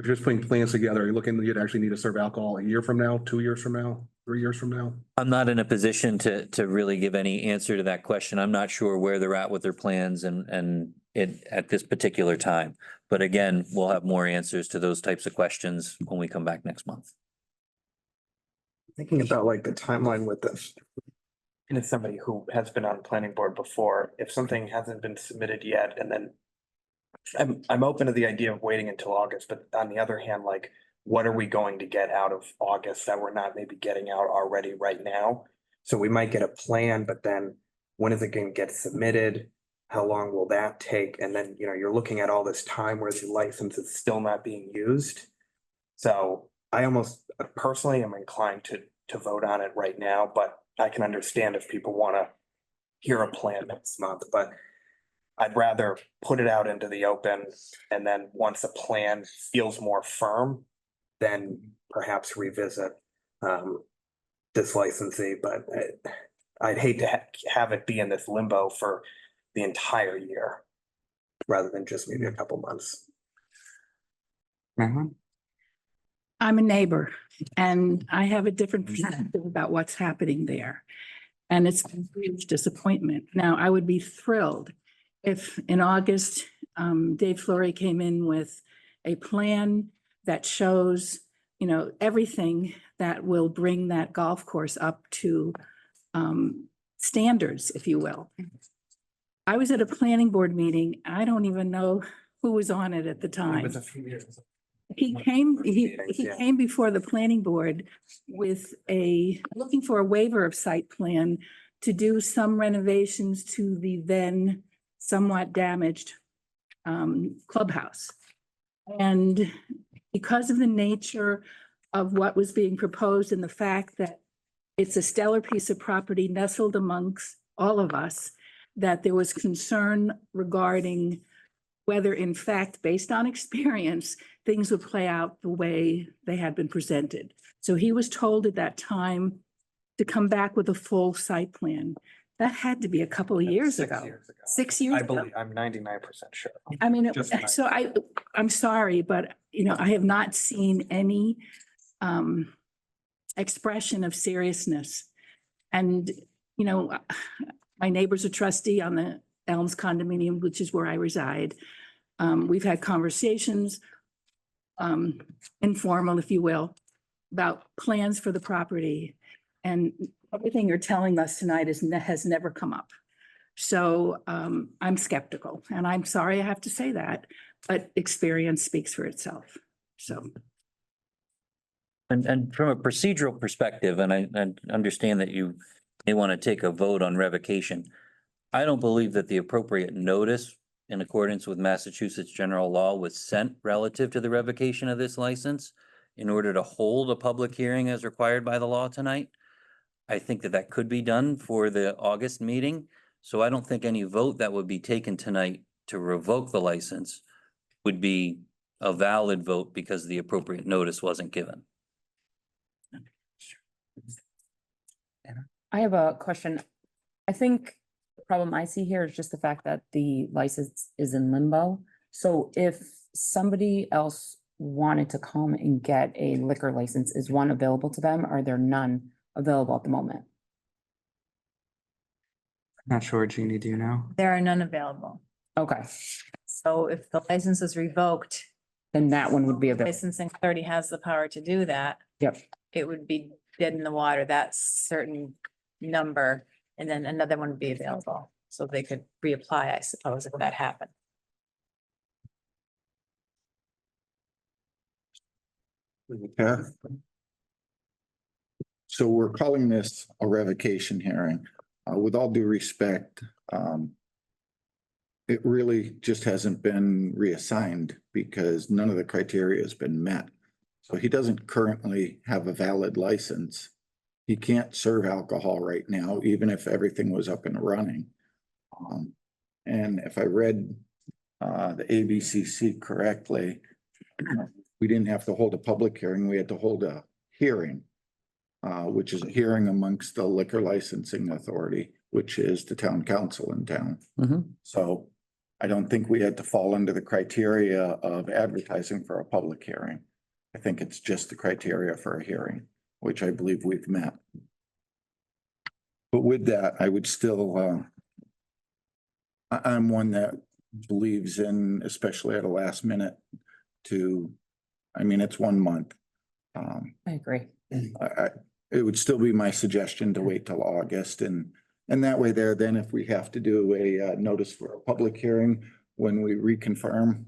S9: just putting plans together, you're looking, you'd actually need to serve alcohol a year from now, 2 years from now, 3 years from now?
S8: I'm not in a position to really give any answer to that question. I'm not sure where they're at with their plans and at this particular time. But again, we'll have more answers to those types of questions when we come back next month.
S3: Thinking about like the timeline with this. And as somebody who has been on the planning board before, if something hasn't been submitted yet, and then. I'm open to the idea of waiting until August, but on the other hand, like, what are we going to get out of August that we're not maybe getting out already right now? So we might get a plan, but then when is it going to get submitted? How long will that take? And then, you know, you're looking at all this time where the license is still not being used. So I almost personally am inclined to vote on it right now, but I can understand if people want to hear a plan next month, but I'd rather put it out into the open, and then once a plan feels more firm, then perhaps revisit this licensee, but I'd hate to have it be in this limbo for the entire year rather than just maybe a couple months.
S2: Marilyn?
S5: I'm a neighbor and I have a different perspective about what's happening there. And it's a huge disappointment. Now, I would be thrilled if in August, Dave Fleury came in with a plan that shows, you know, everything that will bring that golf course up to standards, if you will. I was at a planning board meeting. I don't even know who was on it at the time. He came before the planning board with looking for a waiver of site plan to do some renovations to the then somewhat damaged clubhouse. And because of the nature of what was being proposed and the fact that it's a stellar piece of property nestled amongst all of us, that there was concern regarding whether in fact, based on experience, things would play out the way they had been presented. So he was told at that time to come back with a full site plan. That had to be a couple of years ago. 6 years
S3: I
S5: ago.
S3: believe, I'm 99% sure.
S5: I mean,
S3: Just
S5: so I'm sorry, but you know, I have not seen any expression of seriousness. And, you know, my neighbor's a trustee on the Elms condominium, which is where I reside. We've had conversations, informal, if you will, about plans for the property. And everything you're telling us tonight has never come up. So I'm skeptical, and I'm sorry I have to say that, but experience speaks for itself. So.
S8: And from a procedural perspective, and I understand that you may want to take a vote on revocation. I don't believe that the appropriate notice in accordance with Massachusetts general law was sent relative to the revocation of this license in order to hold a public hearing as required by the law tonight. I think that could be done for the August meeting. So I don't think any vote that would be taken tonight to revoke the license would be a valid vote because the appropriate notice wasn't given.
S10: I have a question. I think the problem I see here is just the fact that the license is in limbo. So if somebody else wanted to come and get a liquor license, is one available to them? Are there none available at the moment?
S2: Not sure, Jeannie, do you know?
S7: There are none available.
S10: Okay,
S7: So if the license is revoked,
S10: then that one would be available.
S7: licensing authority has the power to do that.
S10: Yep.
S7: It would be dead in the water, that certain number, and then another one would be available. So they could reapply, I suppose, if that happened.
S1: Yeah. So we're calling this a revocation hearing. With all due respect, it really just hasn't been reassigned because none of the criteria has been met. So he doesn't currently have a valid license. He can't serve alcohol right now, even if everything was up and running. And if I read the ABCC correctly, we didn't have to hold a public hearing, we had to hold a hearing, which is a hearing amongst the liquor licensing authority, which is the town council in town. So I don't think we had to fall under the criteria of advertising for a public hearing. I think it's just the criteria for a hearing, which I believe we've met. But with that, I would still, I'm one that believes in, especially at a last minute I mean, it's 1 month.
S10: I agree.
S1: It would still be my suggestion to wait till August and that way there, then if we have to do a notice for a public hearing, when we reconfirm,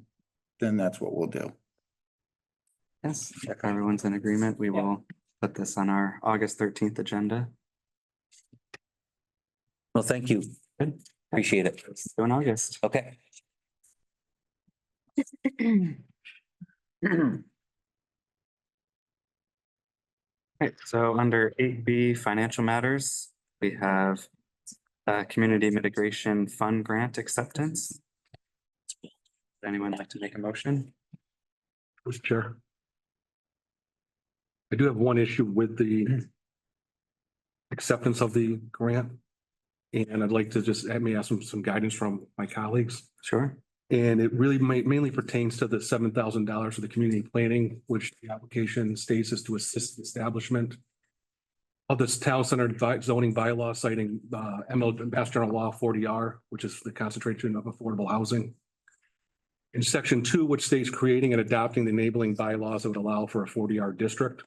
S1: then that's what we'll do.
S2: Yes, if everyone's in agreement, we will put this on our August 13th agenda.
S8: Well, thank you.
S2: Good.
S8: Appreciate it.
S2: Let's do in August.
S8: Okay.
S2: Right, so under 8B financial matters, we have Community Mitigation Fund Grant Acceptance. Would anyone like to make a motion?
S9: Mr. Chair. I do have one issue with the acceptance of the grant. And I'd like to just have me ask some guidance from my colleagues.
S2: Sure.
S9: And it really mainly pertains to the $7,000 for the community planning, which the application states is to assist the establishment of this town centered zoning bylaw citing Mass General Law 40R, which is the concentration of affordable housing. In section 2, which states creating and adopting the enabling bylaws that would allow for a 40R district.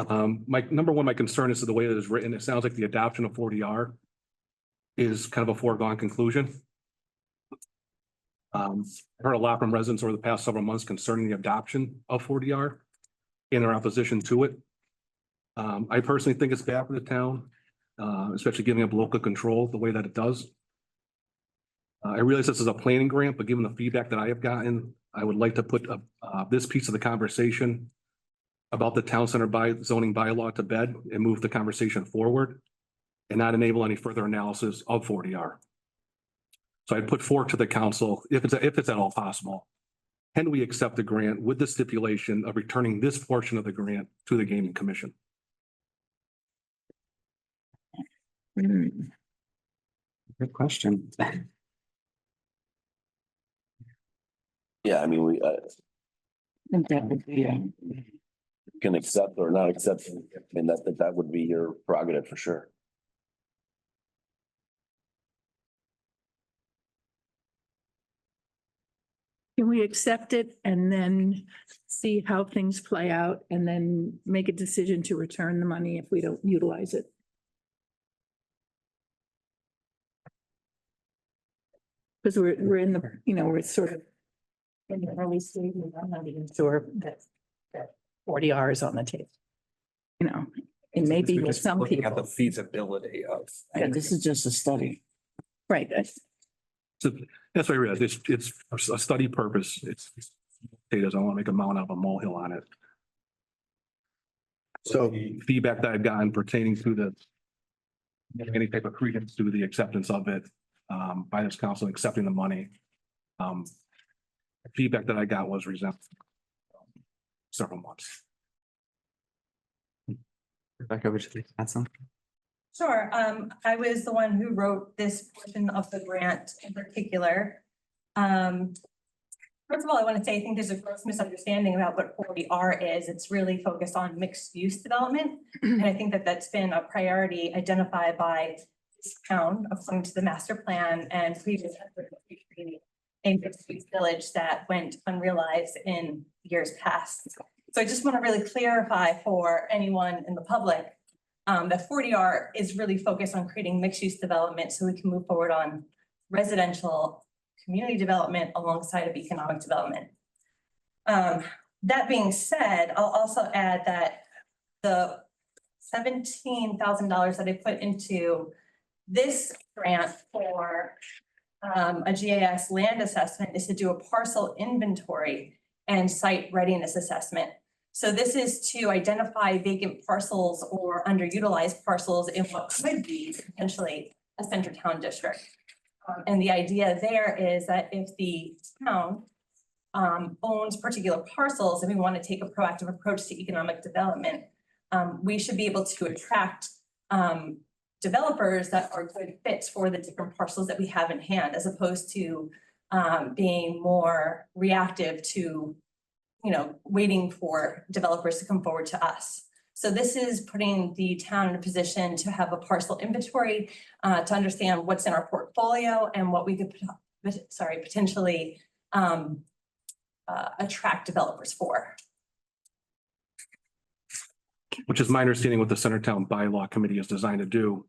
S9: My concern is the way that it's written. It sounds like the adoption of 40R is kind of a foregone conclusion. I've heard a lot from residents over the past several months concerning the adoption of 40R in their opposition to it. I personally think it's bad for the town, especially giving up local control the way that it does. I realize this is a planning grant, but given the feedback that I have gotten, I would like to put this piece of the conversation about the town center zoning bylaw to bed and move the conversation forward and not enable any further analysis of 40R. So I'd put forward to the council, if it's at all possible, can we accept the grant with the stipulation of returning this portion of the grant to the gaming commission?
S2: Good question.
S6: Yeah, I mean, we
S4: think that would be,
S6: can accept or not accept. I mean, that would be your prerogative for sure.
S5: Can we accept it and then see how things play out and then make a decision to return the money if we don't utilize it? Because we're in the, we're sort of in the early stages. I'm not even sure that 40R is on the table. It may be with some
S3: Looking at the
S5: people.
S3: feasibility of.
S4: yeah, this is just a study.
S5: Right.
S9: So that's what I realized. It's a study purpose. It's, it doesn't want to make a mountain out of a molehill on it.
S1: So
S9: The feedback that I've gotten pertaining to the any type of credence to the acceptance of it by this council accepting the money. The feedback that I got was resentment. Several months.
S2: Rebecca, would you like to add something?
S11: Sure. I was the one who wrote this portion of the grant in particular. First of all, I want to say, I think there's a gross misunderstanding about what 40R is. It's really focused on mixed use development. And I think that that's been a priority identified by this town according to the master plan and previous efforts of creating a mixed use village that went unrealized in years past. So I just want to really clarify for anyone in the public that 40R is really focused on creating mixed use development so we can move forward on residential community development alongside of economic development. That being said, I'll also add that the $17,000 that I put into this grant for a GIS land assessment is to do a parcel inventory and site readiness assessment. So this is to identify vacant parcels or underutilized parcels in what could be potentially a center town district. And the idea there is that if the town owns particular parcels and we want to take a proactive approach to economic development, we should be able to attract developers that are good fits for the different parcels that we have in hand, as opposed to being more reactive to, waiting for developers to come forward to us. So this is putting the town in a position to have a parcel inventory, to understand what's in our portfolio and what we could, potentially attract developers for.
S9: Which is my understanding what the Centertown Bylaw Committee is designed to do.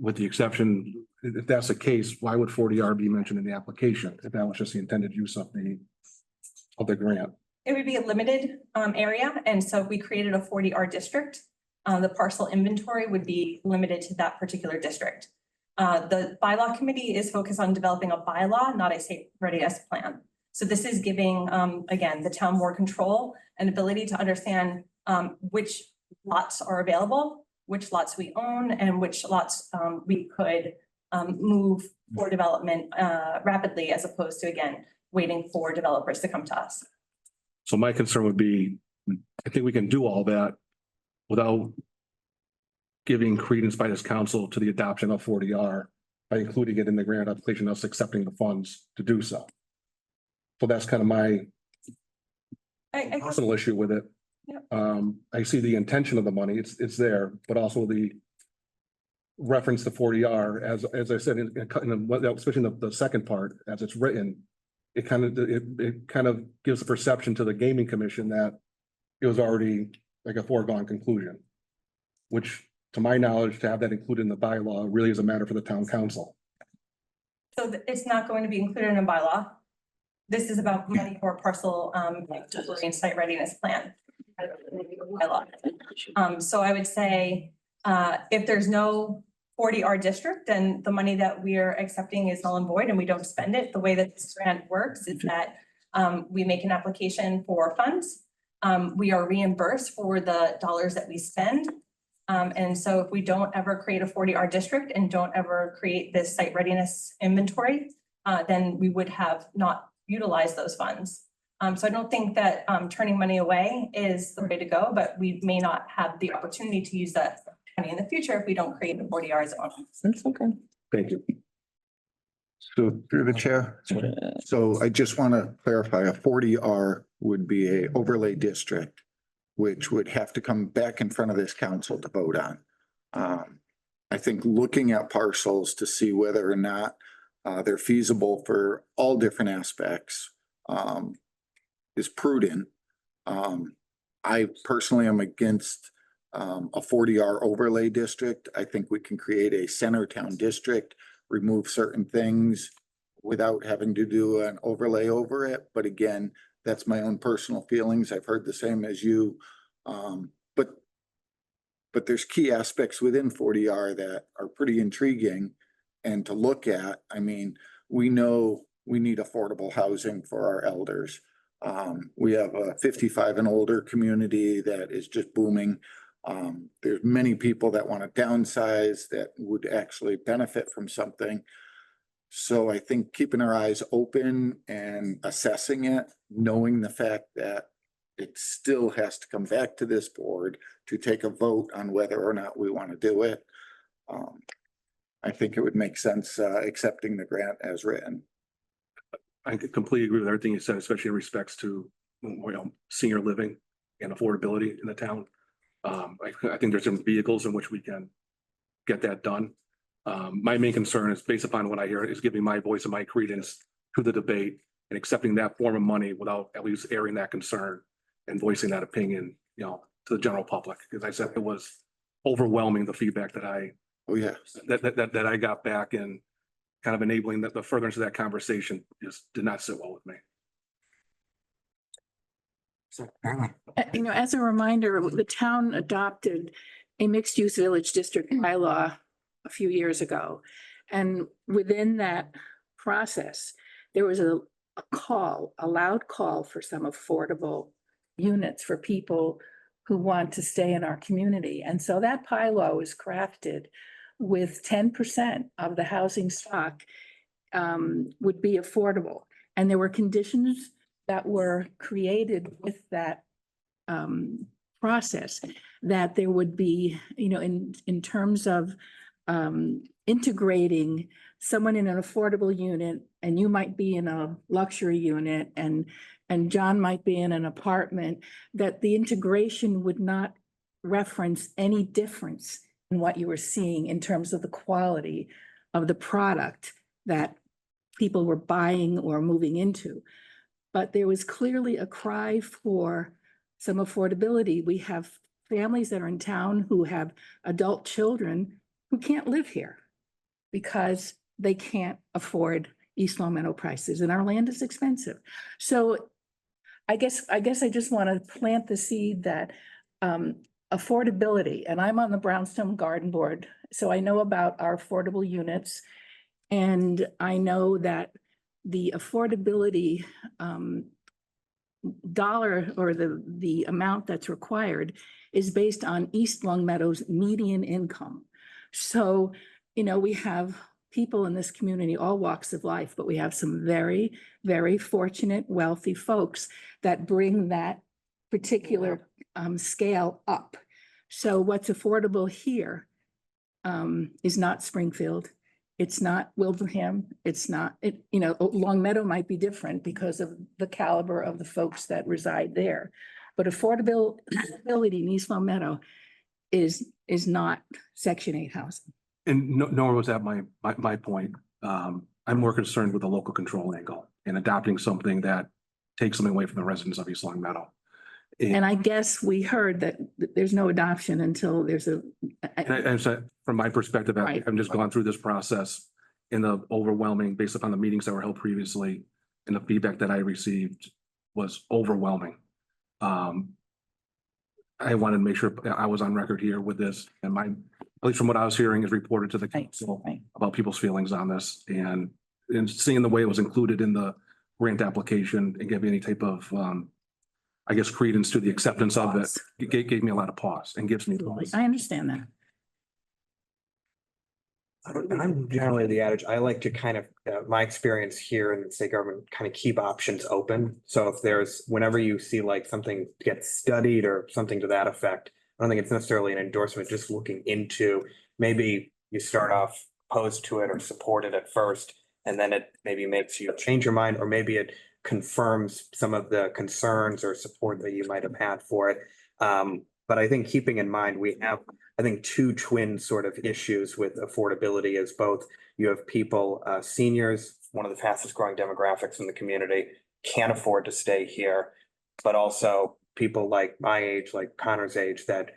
S9: With the exception, if that's the case, why would 40R be mentioned in the application? If that was just the intended use of the grant?
S11: It would be a limited area, and so if we created a 40R district, the parcel inventory would be limited to that particular district. The bylaw committee is focused on developing a bylaw, not a site readiness plan. So this is giving, again, the town more control and ability to understand which lots are available, which lots we own, and which lots we could move for development rapidly, as opposed to, again, waiting for developers to come to us.
S9: So my concern would be, I think we can do all that without giving credence by this council to the adoption of 40R by including it in the grant application, us accepting the funds to do so. So that's kind of my
S11: I
S9: personal issue with it.
S11: Yep.
S9: I see the intention of the money, it's there, but also the reference to 40R, as I said, especially in the second part, as it's written, it kind of gives a perception to the gaming commission that it was already like a foregone conclusion. Which, to my knowledge, to have that included in the bylaw really is a matter for the town council.
S11: So it's not going to be included in a bylaw. This is about money for parcel and site readiness plan. Bylaw. So I would say, if there's no 40R district, then the money that we are accepting is null and void and we don't spend it. The way that this grant works is that we make an application for funds. We are reimbursed for the dollars that we spend. And so if we don't ever create a 40R district and don't ever create this site readiness inventory, then we would have not utilized those funds. So I don't think that turning money away is the way to go, but we may not have the opportunity to use that money in the future if we don't create the 40R zone.
S10: That's okay.
S9: Thank you.
S1: So through the chair. So I just want to clarify, a 40R would be a overlay district, which would have to come back in front of this council to vote on. I think looking at parcels to see whether or not they're feasible for all different aspects is prudent. I personally am against a 40R overlay district. I think we can create a Centertown district, remove certain things without having to do an overlay over it. But again, that's my own personal feelings. I've heard the same as you. But there's key aspects within 40R that are pretty intriguing and to look at. I mean, we know we need affordable housing for our elders. We have a 55 and older community that is just booming. There's many people that want to downsize that would actually benefit from something. So I think keeping our eyes open and assessing it, knowing the fact that it still has to come back to this board to take a vote on whether or not we want to do it. I think it would make sense accepting the grant as written.
S9: I completely agree with everything you said, especially in respects to senior living and affordability in the town. I think there's some vehicles in which we can get that done. My main concern is, based upon what I hear, is giving my voice and my credence to the debate and accepting that form of money without at least airing that concern and voicing that opinion, to the general public. Because I said it was overwhelming, the feedback that I that I got back, and kind of enabling that the furtherance of that conversation just did not sit well with me.
S2: So, Marilyn.
S5: As a reminder, the town adopted a mixed-use village district bylaw a few years ago. And within that process, there was a loud call for some affordable units for people who want to stay in our community. And so that bylaw was crafted with 10% of the housing stock would be affordable. And there were conditions that were created with that process, that there would be, in terms of integrating someone in an affordable unit, and you might be in a luxury unit, and John might be in an apartment, that the integration would not reference any difference in what you were seeing in terms of the quality of the product that people were buying or moving into. But there was clearly a cry for some affordability. We have families that are in town who have adult children who can't live here because they can't afford East Long Meadow prices, and our land is expensive. So I guess I just want to plant the seed that affordability, and I'm on the Brownstone Garden Board, so I know about our affordable units. And I know that the affordability dollar, or the amount that's required, is based on East Long Meadow's median income. So, we have people in this community, all walks of life, but we have some very, very fortunate, wealthy folks that bring that particular scale up. So what's affordable here is not Springfield. It's not Wilbraham. It's not, Long Meadow might be different because of the caliber of the folks that reside there. But affordability in East Long Meadow is not Section 8 housing.
S9: And nor was that my point. I'm more concerned with the local control angle and adopting something that takes something away from the residents of East Long Meadow.
S5: And I guess we heard that there's no adoption until there's a.
S9: And so from my perspective,
S5: Right.
S9: I'm just gone through this process in the overwhelming, based upon the meetings that were held previously, and the feedback that I received was overwhelming. I wanted to make sure I was on record here with this, and at least from what I was hearing, is reported to the council
S5: Right.
S9: about people's feelings on this, and seeing the way it was included in the grant application and give any type of, I guess, credence to the acceptance of it, it gave me a lot of pause and gives me pause.
S5: I understand that.
S3: I'm generally the adage, I like to kind of, my experience here in the state government, kind of keep options open. So if whenever you see like something gets studied or something to that effect, I don't think it's necessarily an endorsement, just looking into, maybe you start off opposed to it or support it at first, and then it maybe makes you change your mind, or maybe it confirms some of the concerns or support that you might have had for it. But I think keeping in mind, we have, I think, two twin sort of issues with affordability is both you have people, seniors, one of the fastest growing demographics in the community, can't afford to stay here, but also people like my age, like Connor's age, that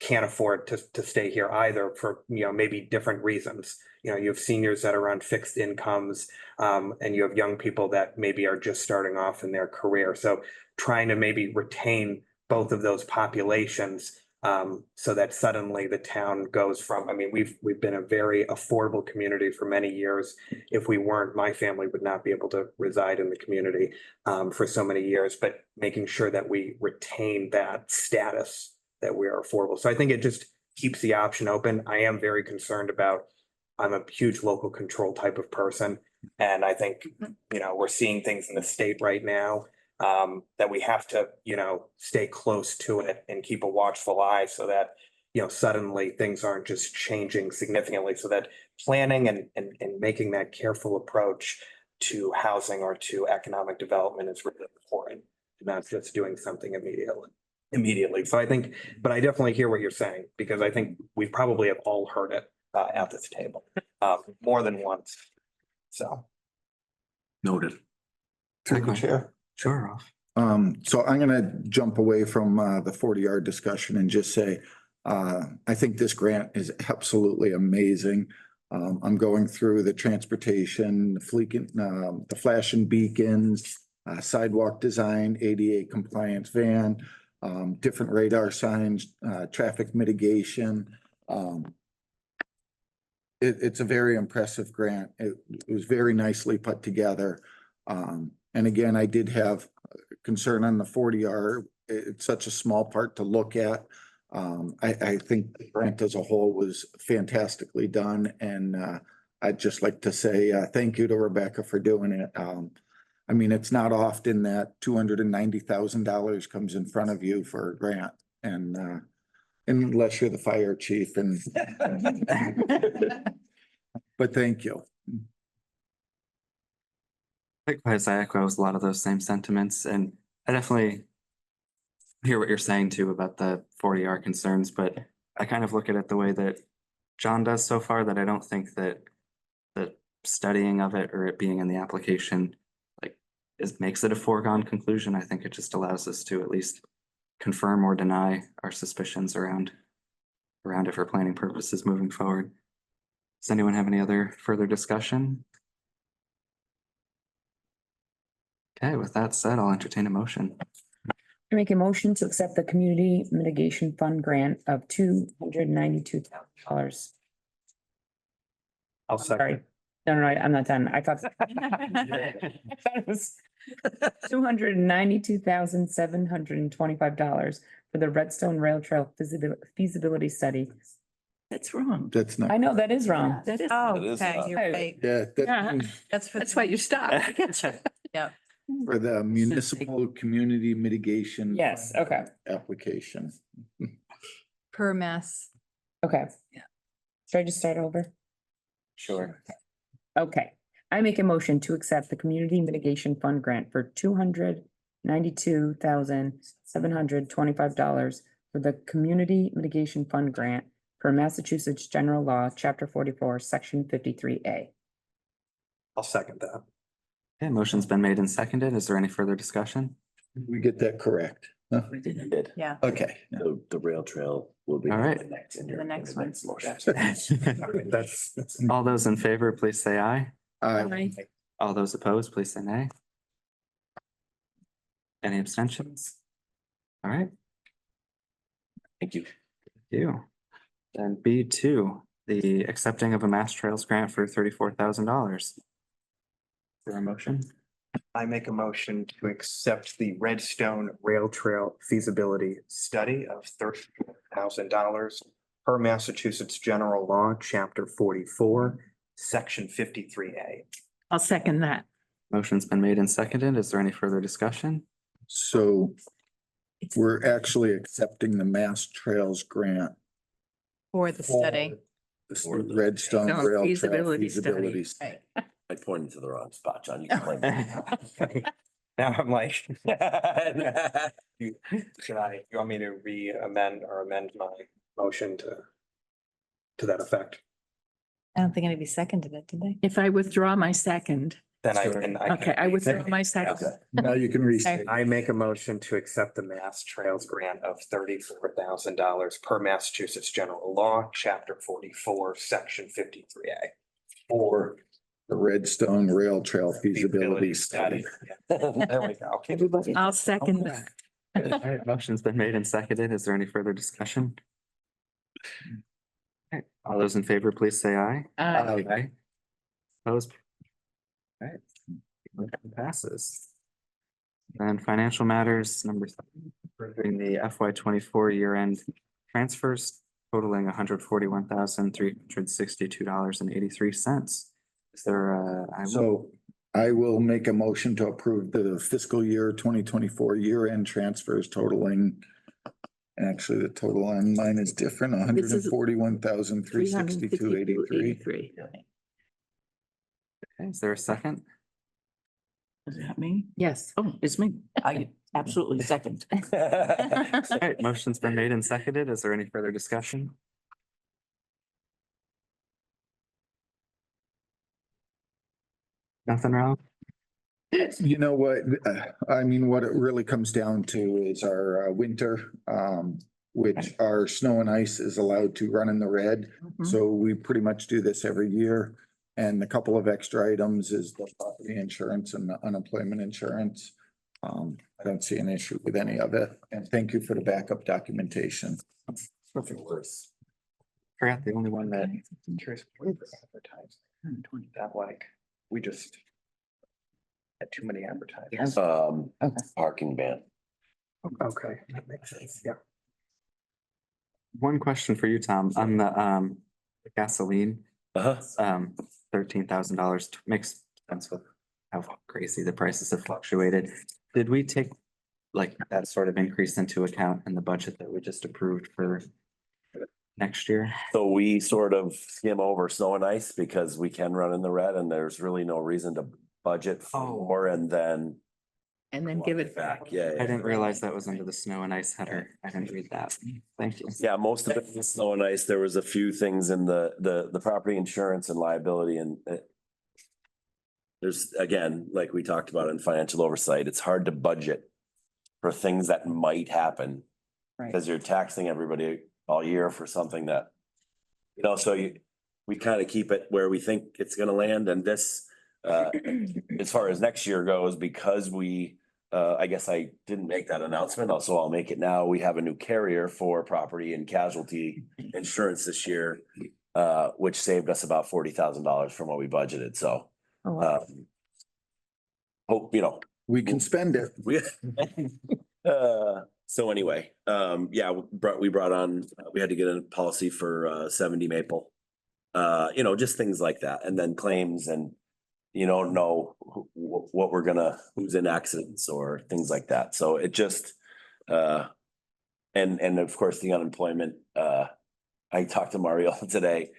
S3: can't afford to stay here either for, maybe different reasons. You have seniors that are on fixed incomes, and you have young people that maybe are just starting off in their career. So trying to maybe retain both of those populations, so that suddenly the town goes from, we've been a very affordable community for many years. If we weren't, my family would not be able to reside in the community for so many years, but making sure that we retain that status, that we are affordable. So I think it just keeps the option open. I am very concerned about, I'm a huge local control type of person. And I think, we're seeing things in the state right now that we have to, stay close to it and keep a watchful eye so that, suddenly things aren't just changing significantly, so that planning and making that careful approach to housing or to economic development is really important, not just doing something immediately. So I think, but I definitely hear what you're saying, because I think we probably have all heard it at this table more than once. So.
S9: Noted.
S1: Through the chair.
S2: Sure. Ralph.
S1: So I'm gonna jump away from the 40R discussion and just say, I think this grant is absolutely amazing. I'm going through the transportation, the flashing beacons, sidewalk design, ADA compliance van, different radar signs, traffic mitigation. It's a very impressive grant. It was very nicely put together. And again, I did have concern on the 40R. It's such a small part to look at. I think the grant as a whole was fantastically done, and I'd just like to say, thank you to Rebecca for doing it. I mean, it's not often that $290,000 comes in front of you for a grant and, unless you're the fire chief and, but thank you.
S2: Likewise, I echo a lot of those same sentiments, and I definitely hear what you're saying too about the 40R concerns, but I kind of look at it the way that John does so far, that I don't think that the studying of it or it being in the application like makes it a foregone conclusion. I think it just allows us to at least confirm or deny our suspicions around it for planning purposes moving forward. Does anyone have any other further discussion? Okay, with that said, I'll entertain a motion.
S10: I make a motion to accept the Community Mitigation Fund grant of $292,000.
S3: I'll
S10: Sorry. No, I'm not done. I thought it was $292,725 for the Redstone Rail Trail feasibility study.
S4: That's wrong.
S1: That's not.
S10: I know that is wrong.
S4: That is.
S7: Oh,
S6: It is
S7: okay,
S6: not.
S7: you're right.
S1: Yeah, that,
S5: That's why you stopped.
S1: for the municipal community mitigation.
S10: Yes,
S1: fund
S10: okay.
S1: Application.
S7: Per mass.
S10: Okay. Should I just start over?
S2: Sure.
S10: Okay, I make a motion to accept the Community Mitigation Fund grant for $292,725 for the Community Mitigation Fund grant for Massachusetts General Law, Chapter 44, Section 53A.
S3: I'll second that.
S2: Okay, motion's been made and seconded. Is there any further discussion?
S1: We get that correct. Huh?
S4: We didn't.
S6: Did.
S7: Yeah.
S1: Okay.
S6: The rail trail will be.
S2: All right.
S6: in next- in
S7: The
S6: your-
S7: next
S6: in
S7: one.
S6: motion.
S3: That's.
S2: All those in favor, please say aye.
S1: I
S2: All those opposed, please say nay. Any abstentions? All right,
S6: Thank you.
S2: thank you. Then B2, the accepting of a Mass Trails grant for $34,000. For a motion?
S3: I make a motion to accept the Redstone Rail Trail feasibility study of $34,000 per Massachusetts General Law, Chapter 44, Section 53A.
S5: I'll second that.
S2: Motion's been made and seconded. Is there any further discussion?
S1: So we're actually accepting the Mass Trails grant.
S7: For the study.
S1: for the Redstone
S4: No,
S1: Rail Trail
S4: feasibility study.
S1: feasibility study.
S6: I pointed to the wrong spot, John. You can blame me.
S3: Now I'm like. You want me to amend my motion to that effect?
S7: I don't think anybody seconded it, did they?
S5: If I withdraw my second,
S3: Then I
S2: Sure.
S3: can.
S5: okay, I withdraw my second.
S6: Okay.
S1: Now you can restate.
S3: I make a motion to accept the Mass Trails grant of $34,000 per Massachusetts General Law, Chapter 44, Section 53A.
S1: For the Redstone Rail Trail feasibility study.
S3: There we go.
S5: I'll second that.
S2: All right, motion's been made and seconded. Is there any further discussion? Okay, all those in favor, please say aye. Aye. Opposed? All right. Motion passes. And financial matters, number 3, approving the FY24 year-end transfers totaling $141,362.83. Is there
S1: So I will make a motion to approve the fiscal year 2024 year-end transfers totaling. Actually, the total on mine is different, $141,362.83.
S2: okay, is there a second?
S4: Is that me?
S5: Yes.
S4: Oh, it's me. I absolutely second.
S2: All right, motion's been made and seconded. Is there any further discussion? Nothing wrong?
S1: You know what, I mean, what it really comes down to is our winter, which our snow and ice is allowed to run in the red.
S5: Mhm.
S1: So we pretty much do this every year. And a couple of extra items is the property insurance and the unemployment insurance. I don't see an issue with any of it. And thank you for the backup documentation.
S2: Nothing worse. Forgot the only one that.
S3: Curious, what is this advertising? That like, we just had too many advertisements.
S10: Okay.
S6: Parking ban.
S3: Okay, that makes sense. Yeah.
S2: One question for you, Tom, on the gasoline.
S6: Uh-huh.
S2: $13,000 makes sense with how crazy the prices have fluctuated. Did we take like that sort of increase into account in the budget that we just approved for next year?
S6: So we sort of skim over snow and ice because we can run in the red and there's really no reason to budget for more and then.
S5: And then give it back.
S6: Yeah.
S2: I didn't realize that was under the snow and ice header. I didn't read that. Thank you.
S6: Yeah, most of it was snow and ice. There was a few things in the property insurance and liability and there's, again, like we talked about in financial oversight, it's hard to budget for things that might happen.
S4: Right.
S6: Because you're taxing everybody all year for something that, we kind of keep it where we think it's gonna land and this, as far as next year goes, because we, I guess I didn't make that announcement, also I'll make it now. We have a new carrier for property and casualty insurance this year, which saved us about $40,000 from what we budgeted, so.
S10: Oh, wow.
S6: Hope,
S1: We can spend it.
S6: we, so anyway, yeah, we brought on, we had to get a policy for 70 Maple. Just things like that, and then claims and you don't know what we're gonna, who's in accidents or things like that. So it just, and of course, the unemployment, I talked to Mario today.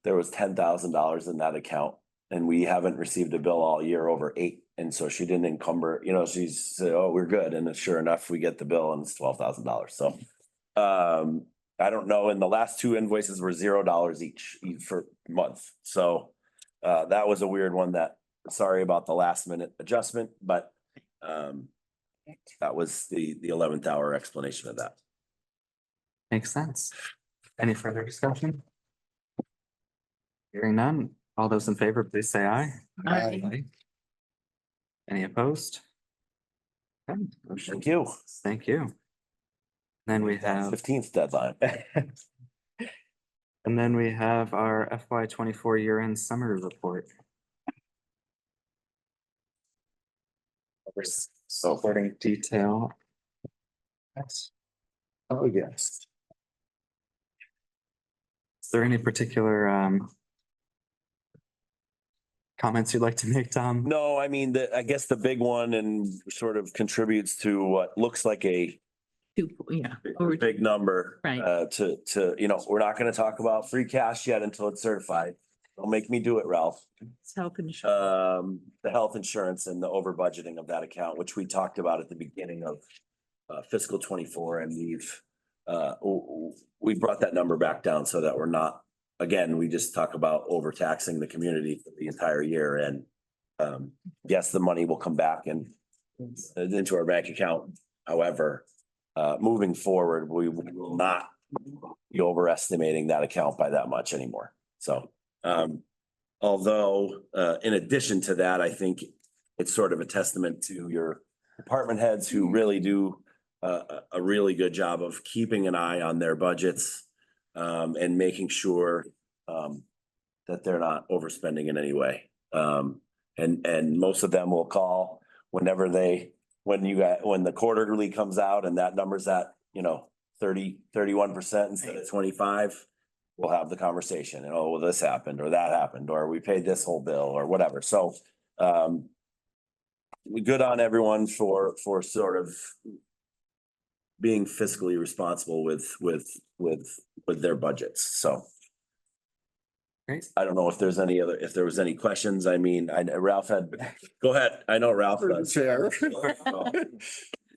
S6: There was $10,000 in that account and we haven't received a bill all year over 8. And so she didn't encumber, she said, oh, we're good. And then sure enough, we get the bill and it's $12,000. So, I don't know. And the last 2 invoices were $0 each for month. So, that was a weird one that, sorry about the last minute adjustment, but, that was the 11th hour explanation of that.
S2: Makes sense. Any further discussion? Hearing none. All those in favor, please say aye.
S5: Aye.
S2: Any opposed? Okay, motion-
S6: Thank you.
S2: Thank you. Then we have,
S6: 15th deadline.
S2: and then we have our FY24 year-end summary report. Supporting detail. Yes.
S1: Oh, yes.
S2: Is there any particular comments you'd like to make, Tom?
S6: No, I mean, I guess the big one and sort of contributes to what looks like a
S5: Yeah.
S6: big number.
S5: Right.
S6: We're not gonna talk about free cash yet until it's certified. Don't make me do it, Ralph.
S5: It's health insurance.
S6: The health insurance and the over budgeting of that account, which we talked about at the beginning of fiscal 24, and we brought that number back down so that we're not, again, we just talk about overtaxing the community for the entire year and yes, the money will come back and into our bank account. However, moving forward, we will not be overestimating that account by that much anymore. So, although, in addition to that, I think it's sort of a testament to your department heads who really do a really good job of keeping an eye on their budgets, and making sure, that they're not overspending in any way. And most of them will call when the quarterly comes out and that number's at, 31% instead of 25, we'll have the conversation and, oh, well, this happened or that happened, or we paid this whole bill or whatever. So, we good on everyone for sort of being fiscally responsible with their budgets. So.
S2: Great.
S6: I don't know if there was any questions. I mean, Ralph go ahead. I know Ralph does.
S1: Chair.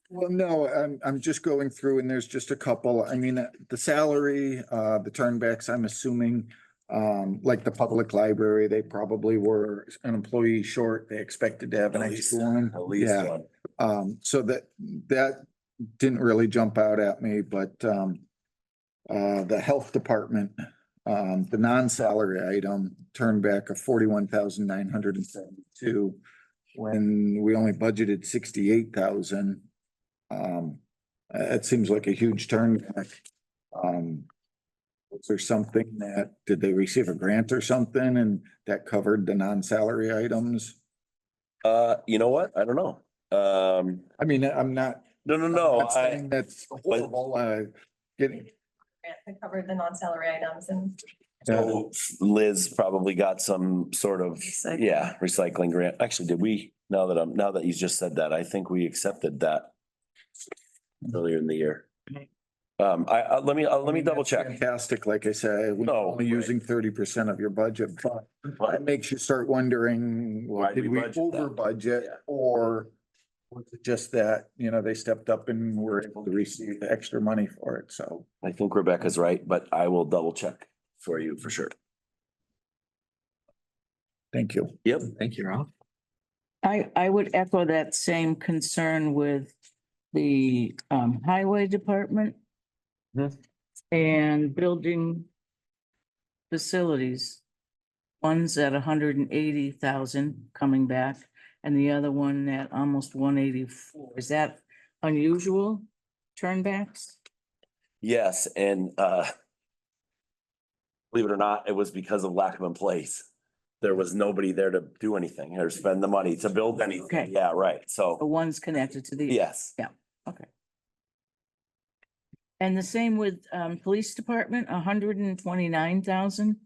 S1: Well, no, I'm just going through and there's just a couple. I mean, the salary, the turnbacks, I'm assuming, like the public library, they probably were an employee short. They expected to have an
S6: At
S1: extra
S6: least-
S1: one.
S6: At least
S1: Yeah.
S6: one.
S1: So that didn't really jump out at me, but the health department, the non-salary item turned back a 41,972 when we only budgeted 68,000. It seems like a huge turn back. Was there something did they receive a grant or something and that covered the non-salary items?
S6: You know what? I don't know.
S1: I mean, I'm not.
S6: No.
S1: I'm not saying that's horrible, getting.
S11: Grant that covered the non-salary items and
S6: So Liz probably got some sort of,
S7: Recycling.
S6: yeah, recycling grant. Actually, did we, now that you just said that, I think we accepted that earlier in the year.
S4: Okay.
S6: Let me double check.
S1: Fantastic, like I said, we're
S6: No,
S1: only
S6: right.
S1: using 30% of your budget, but it makes you start wondering, well,
S6: Why did
S1: did
S6: we
S1: we
S6: budget that?
S1: over budget
S6: Yeah.
S1: or was it just that, you know, they stepped up and were able to receive the extra money for it, so.
S6: I think Rebecca's right, but I will double check for you for sure.
S1: Thank you.
S6: Yep.
S2: Thank you, Ralph.
S4: I would echo that same concern with the highway department.
S6: Mhm.
S4: And building facilities. One's at 180,000 coming back and the other one at almost 184. Is that unusual turnbacks?
S6: Yes, and believe it or not, it was because of lack of employees. There was nobody there to do anything or spend the money to build anything.
S4: Okay.
S6: Yeah, right.
S4: The
S6: So,
S4: one's connected to the.
S6: yes.
S4: Okay. And the same with police department, 129,000.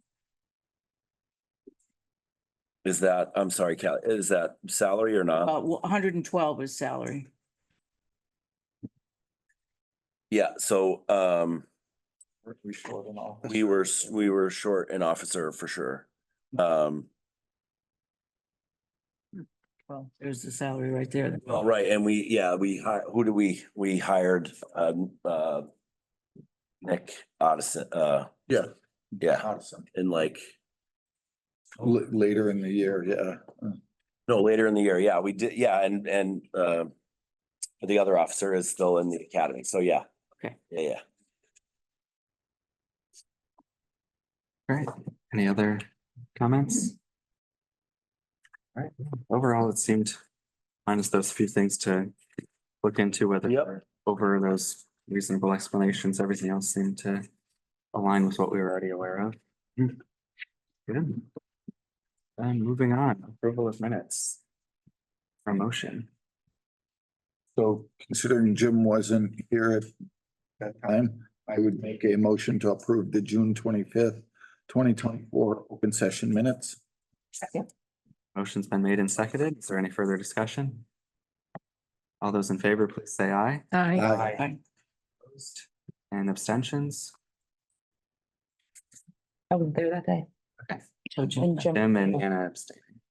S6: Is that, I'm sorry, Cal, is that salary or not?
S4: 112 is salary.
S6: Yeah, so
S1: We short an office.
S6: we were short an officer for sure.
S4: Well, there's the salary right there.
S6: Well, right, and who do we hired Nick Addison,
S1: Yeah.
S6: yeah,
S1: Awesome.
S6: and like,
S1: Later in the year, yeah.
S6: no, later in the year, yeah, we did, yeah, and the other officer is still in the academy, so yeah.
S4: Okay.
S6: Yeah.
S2: Great. Any other comments? All right, overall, it seemed, minus those few things to look into, whether
S6: Yep.
S2: they're over those reasonable explanations, everything else seemed to align with what we were already aware of. Good. And moving on, approval of minutes. Promotion.
S1: So considering Jim wasn't here at that time, I would make a motion to approve the June 25th, 2024 open session minutes.
S2: Motion's been made and seconded. Is there any further discussion? All those in favor, please say aye.
S5: Aye.
S4: Aye.
S2: Opposed and abstentions?
S10: I was there that day.
S4: So Jim-
S10: And Jim.
S2: Jim and Anna abstaining.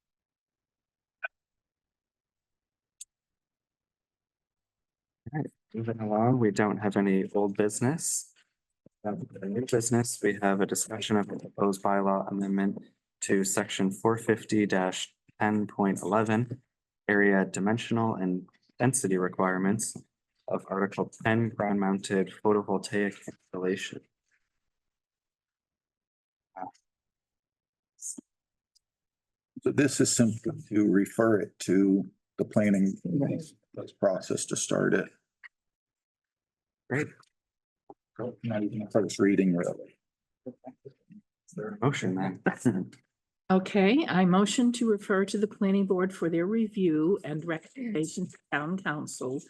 S2: All right, moving along, we don't have any old business. New business, we have a discussion of a proposed bylaw amendment to section 450-10.11. Area dimensional and density requirements of Article 10 ground mounted photovoltaic installation.
S1: So this is simply to refer it to the planning process to start it.
S2: Great.
S1: Not even a first reading, really.
S2: Is there a motion then?
S5: Okay, I motion to refer to the planning board for their review and recommendation to town council.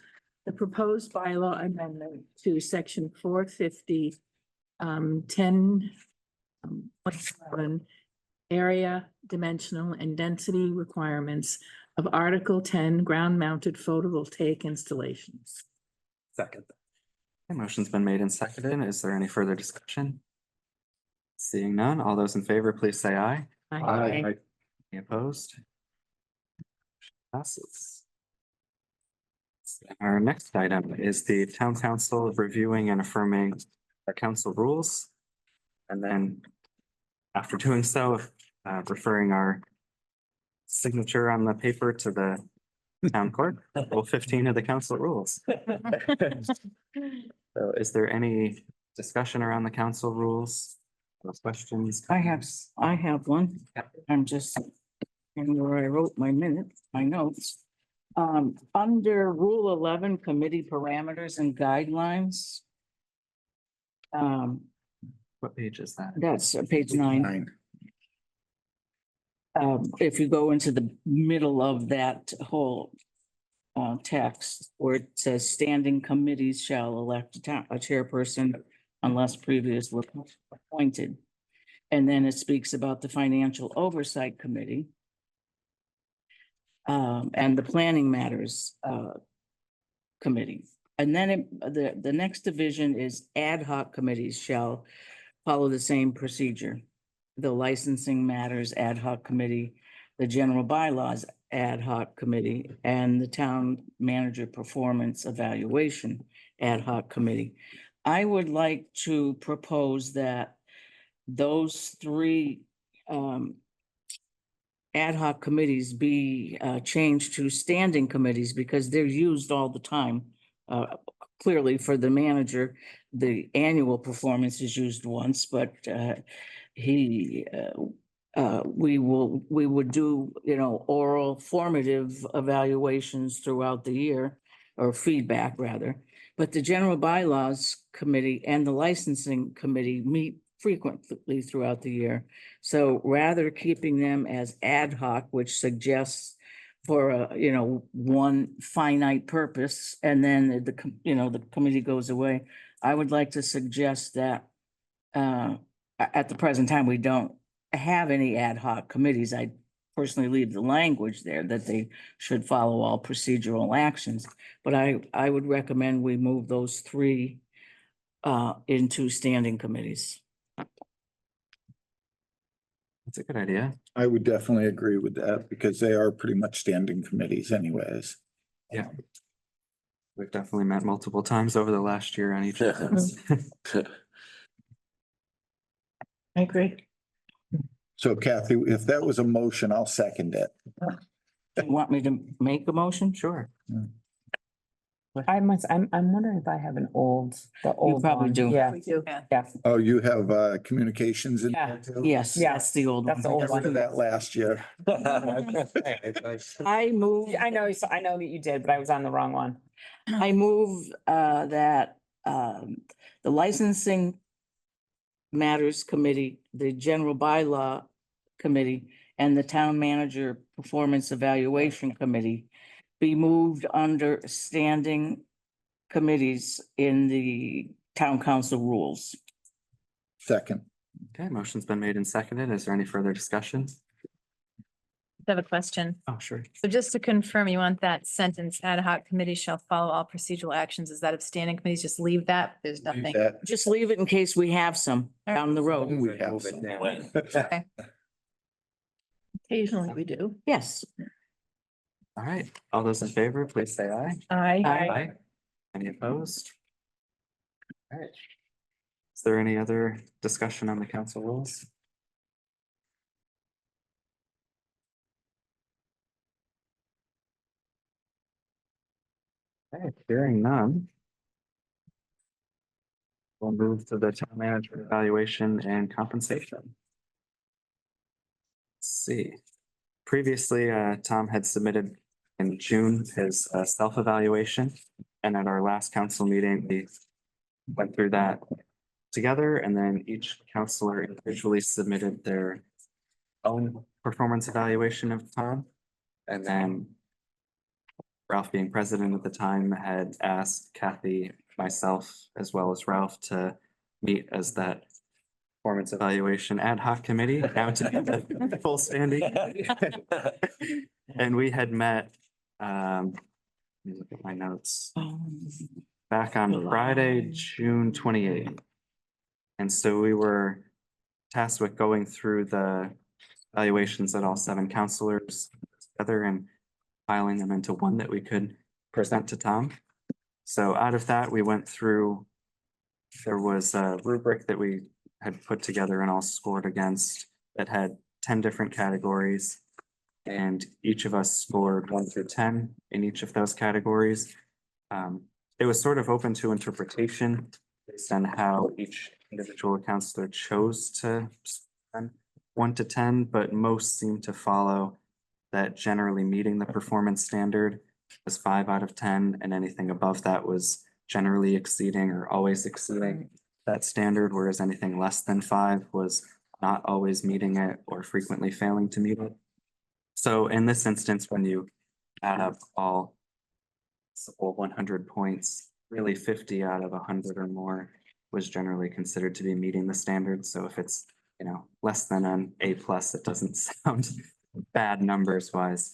S5: The proposed bylaw amendment to section 450, 10.11 area, dimensional and density requirements of Article 10 ground mounted photovoltaic installations.
S2: Second. Okay, motion's been made and seconded. Is there any further discussion? Seeing none, all those in favor, please say aye.
S5: Aye.
S2: Any opposed? Passes. Our next item is the town council reviewing and affirming our council rules. And then after doing so, referring our signature on the paper to the town clerk, Rule 15 of the council rules. So is there any discussion around the council rules? No questions?
S4: I have one. I'm just, and where I wrote my notes. Under Rule 11, committee parameters and guidelines.
S2: What page is that?
S4: That's page 9. If you go into the middle of that whole text where it says standing committees shall elect a chairperson unless previously appointed. And then it speaks about the Financial Oversight Committee. And the Planning Matters Committee. And then the next division is ad hoc committees shall follow the same procedure. The Licensing Matters Ad hoc Committee, the General Bylaws Ad hoc Committee, and the Town Manager Performance Evaluation Ad hoc Committee. I would like to propose that those three ad hoc committees be changed to standing committees because they're used all the time. Clearly for the manager, the annual performance is used once, but we would do, oral formative evaluations throughout the year, or feedback rather. But the General Bylaws Committee and the Licensing Committee meet frequently throughout the year. So rather keeping them as ad hoc, which suggests for one finite purpose, and then the committee goes away, I would like to suggest that at the present time, we don't have any ad hoc committees. I personally leave the language there that they should follow all procedural actions. But I would recommend we move those three into standing committees.
S2: That's a good idea.
S1: I would definitely agree with that because they are pretty much standing committees anyways.
S2: Yeah. We've definitely met multiple times over the last year on each of those.
S5: I agree.
S1: So Kathy, if that was a motion, I'll second it.
S4: You want me to make a motion?
S2: Sure.
S10: I'm wondering if I have the old
S4: probably
S10: one.
S4: do.
S10: Yeah,
S5: We do.
S10: yeah,
S1: Oh, you have communications in there too?
S4: Yes,
S10: Yeah,
S4: that's the old
S10: that's the
S4: one.
S10: old
S1: Got rid of
S10: one.
S1: that last year.
S4: I move,
S10: I know that you did, but I was on the wrong one.
S4: I move that the Licensing Matters Committee, the General Bylaw Committee, and the Town Manager Performance Evaluation Committee be moved under standing committees in the Town Council rules.
S1: Second.
S2: Okay, motion's been made and seconded. Is there any further discussion?
S7: I have a question.
S2: Oh, sure.
S7: So just to confirm, you want that sentence, ad hoc committee shall follow all procedural actions. Is that of standing committees? Just leave that? There's nothing.
S1: That
S4: Just leave it in case we have some down the road.
S1: we have some.
S7: Okay.
S5: Occasionally we do.
S4: Yes.
S2: All right, all those in favor, please say aye.
S5: I.
S2: Any opposed? All right. Is there any other discussion on the council rules? Okay, hearing none. We'll move to the town manager evaluation and compensation. Let's see. Previously, Tom had submitted in June his self-evaluation. And at our last council meeting, we went through that together, and then each counselor individually submitted their own performance evaluation of Tom. And then Ralph, being president at the time, had asked Kathy, myself, as well as Ralph to meet as that performance evaluation ad hoc committee, now to be the full standing. And we had met, let me look at my notes, back on Friday, June 28th. And so we were tasked with going through the evaluations that all 7 counselors together and filing them into one that we could present to Tom. So out of that, we went through, there was a rubric that we had put together and all scored against that had 10 different categories. And each of us scored 1 through 10 in each of those categories. It was sort of open to interpretation based on how each individual counselor chose to spend 1 to 10, but most seem to follow that generally meeting the performance standard was 5 out of 10, and anything above that was generally exceeding or always exceeding that standard, whereas anything less than 5 was not always meeting it or frequently failing to meet it. So in this instance, when you add up all 100 points, really 50 out of 100 or more was generally considered to be meeting the standard. So if it's less than an A plus. It doesn't sound bad numbers wise.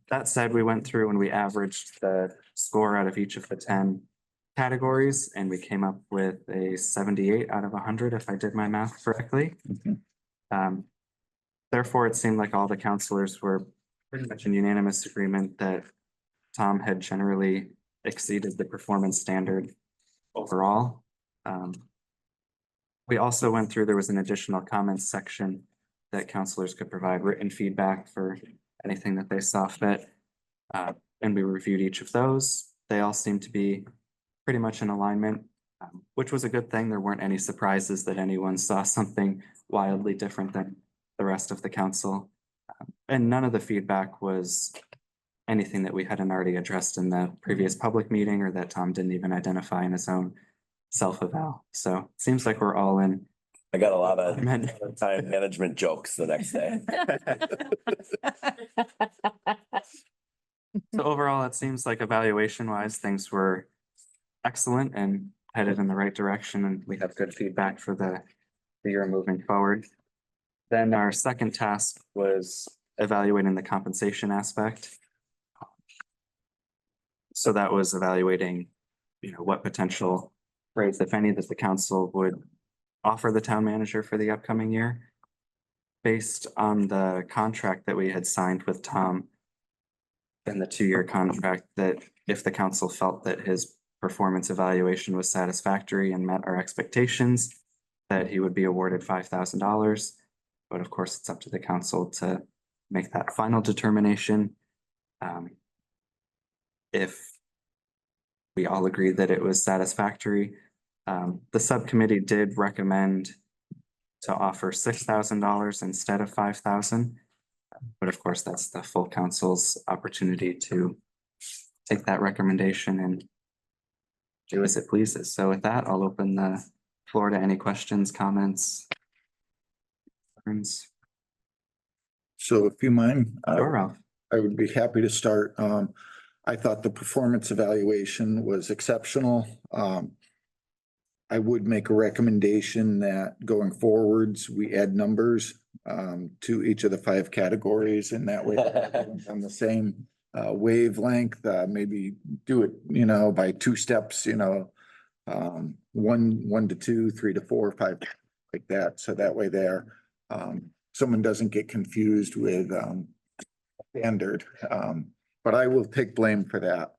S2: That said, we went through and we averaged the score out of each of the 10 categories, and we came up with a 78 out of 100, if I did my math correctly. Um, Therefore, it seemed like all the counselors were pretty much in unanimous agreement that Tom had generally exceeded the performance standard overall. We also went through, there was an additional comments section that counselors could provide written feedback for anything that they saw fit. And we reviewed each of those. They all seemed to be pretty much in alignment, which was a good thing. There weren't any surprises that anyone saw something wildly different than the rest of the council. And none of the feedback was anything that we hadn't already addressed in the previous public meeting or that Tom didn't even identify in his own self-eval. So it seems like we're all in.
S6: I got a lot of
S2: Amen.
S6: time management jokes the next day.
S2: So overall, it seems like evaluation wise, things were excellent and headed in the right direction, and we have good feedback for the year moving forward. Then our second task was evaluating the compensation aspect. So that was evaluating, what potential raise, if any, that the council would offer the town manager for the upcoming year. Based on the contract that we had signed with Tom in the 2-year contract, that if the council felt that his performance evaluation was satisfactory and met our expectations, that he would be awarded $5,000. But of course, it's up to the council to make that final determination. If we all agreed that it was satisfactory, the subcommittee did recommend to offer $6,000 instead of $5,000. But of course, that's the full council's opportunity to take that recommendation and do as it pleases. So with that, I'll open the floor to any questions, comments.
S1: So if you mind,
S2: Sure, Ralph.
S1: I would be happy to start. I thought the performance evaluation was exceptional. I would make a recommendation that going forwards, we add numbers to each of the 5 categories, and that way everyone's on the same wavelength, maybe do it, by 2 steps, 1 to 2, 3 to 4, 5, like that. So that way there, someone doesn't get confused with standard. But I will take blame for that.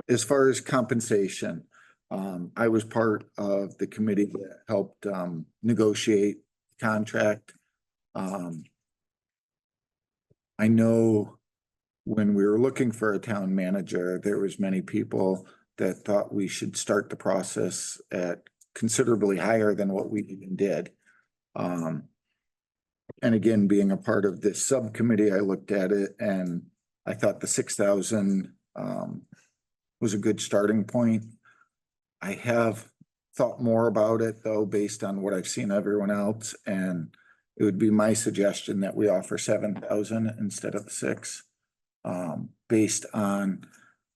S1: As far as compensation, I was part of the committee that helped negotiate the contract. I know when we were looking for a town manager, there was many people that thought we should start the process at considerably higher than what we even did. And again, being a part of this subcommittee, I looked at it and I thought the 6,000 was a good starting point. I have thought more about it though, based on what I've seen everyone else, and it would be my suggestion that we offer 7,000 instead of 6. Based on,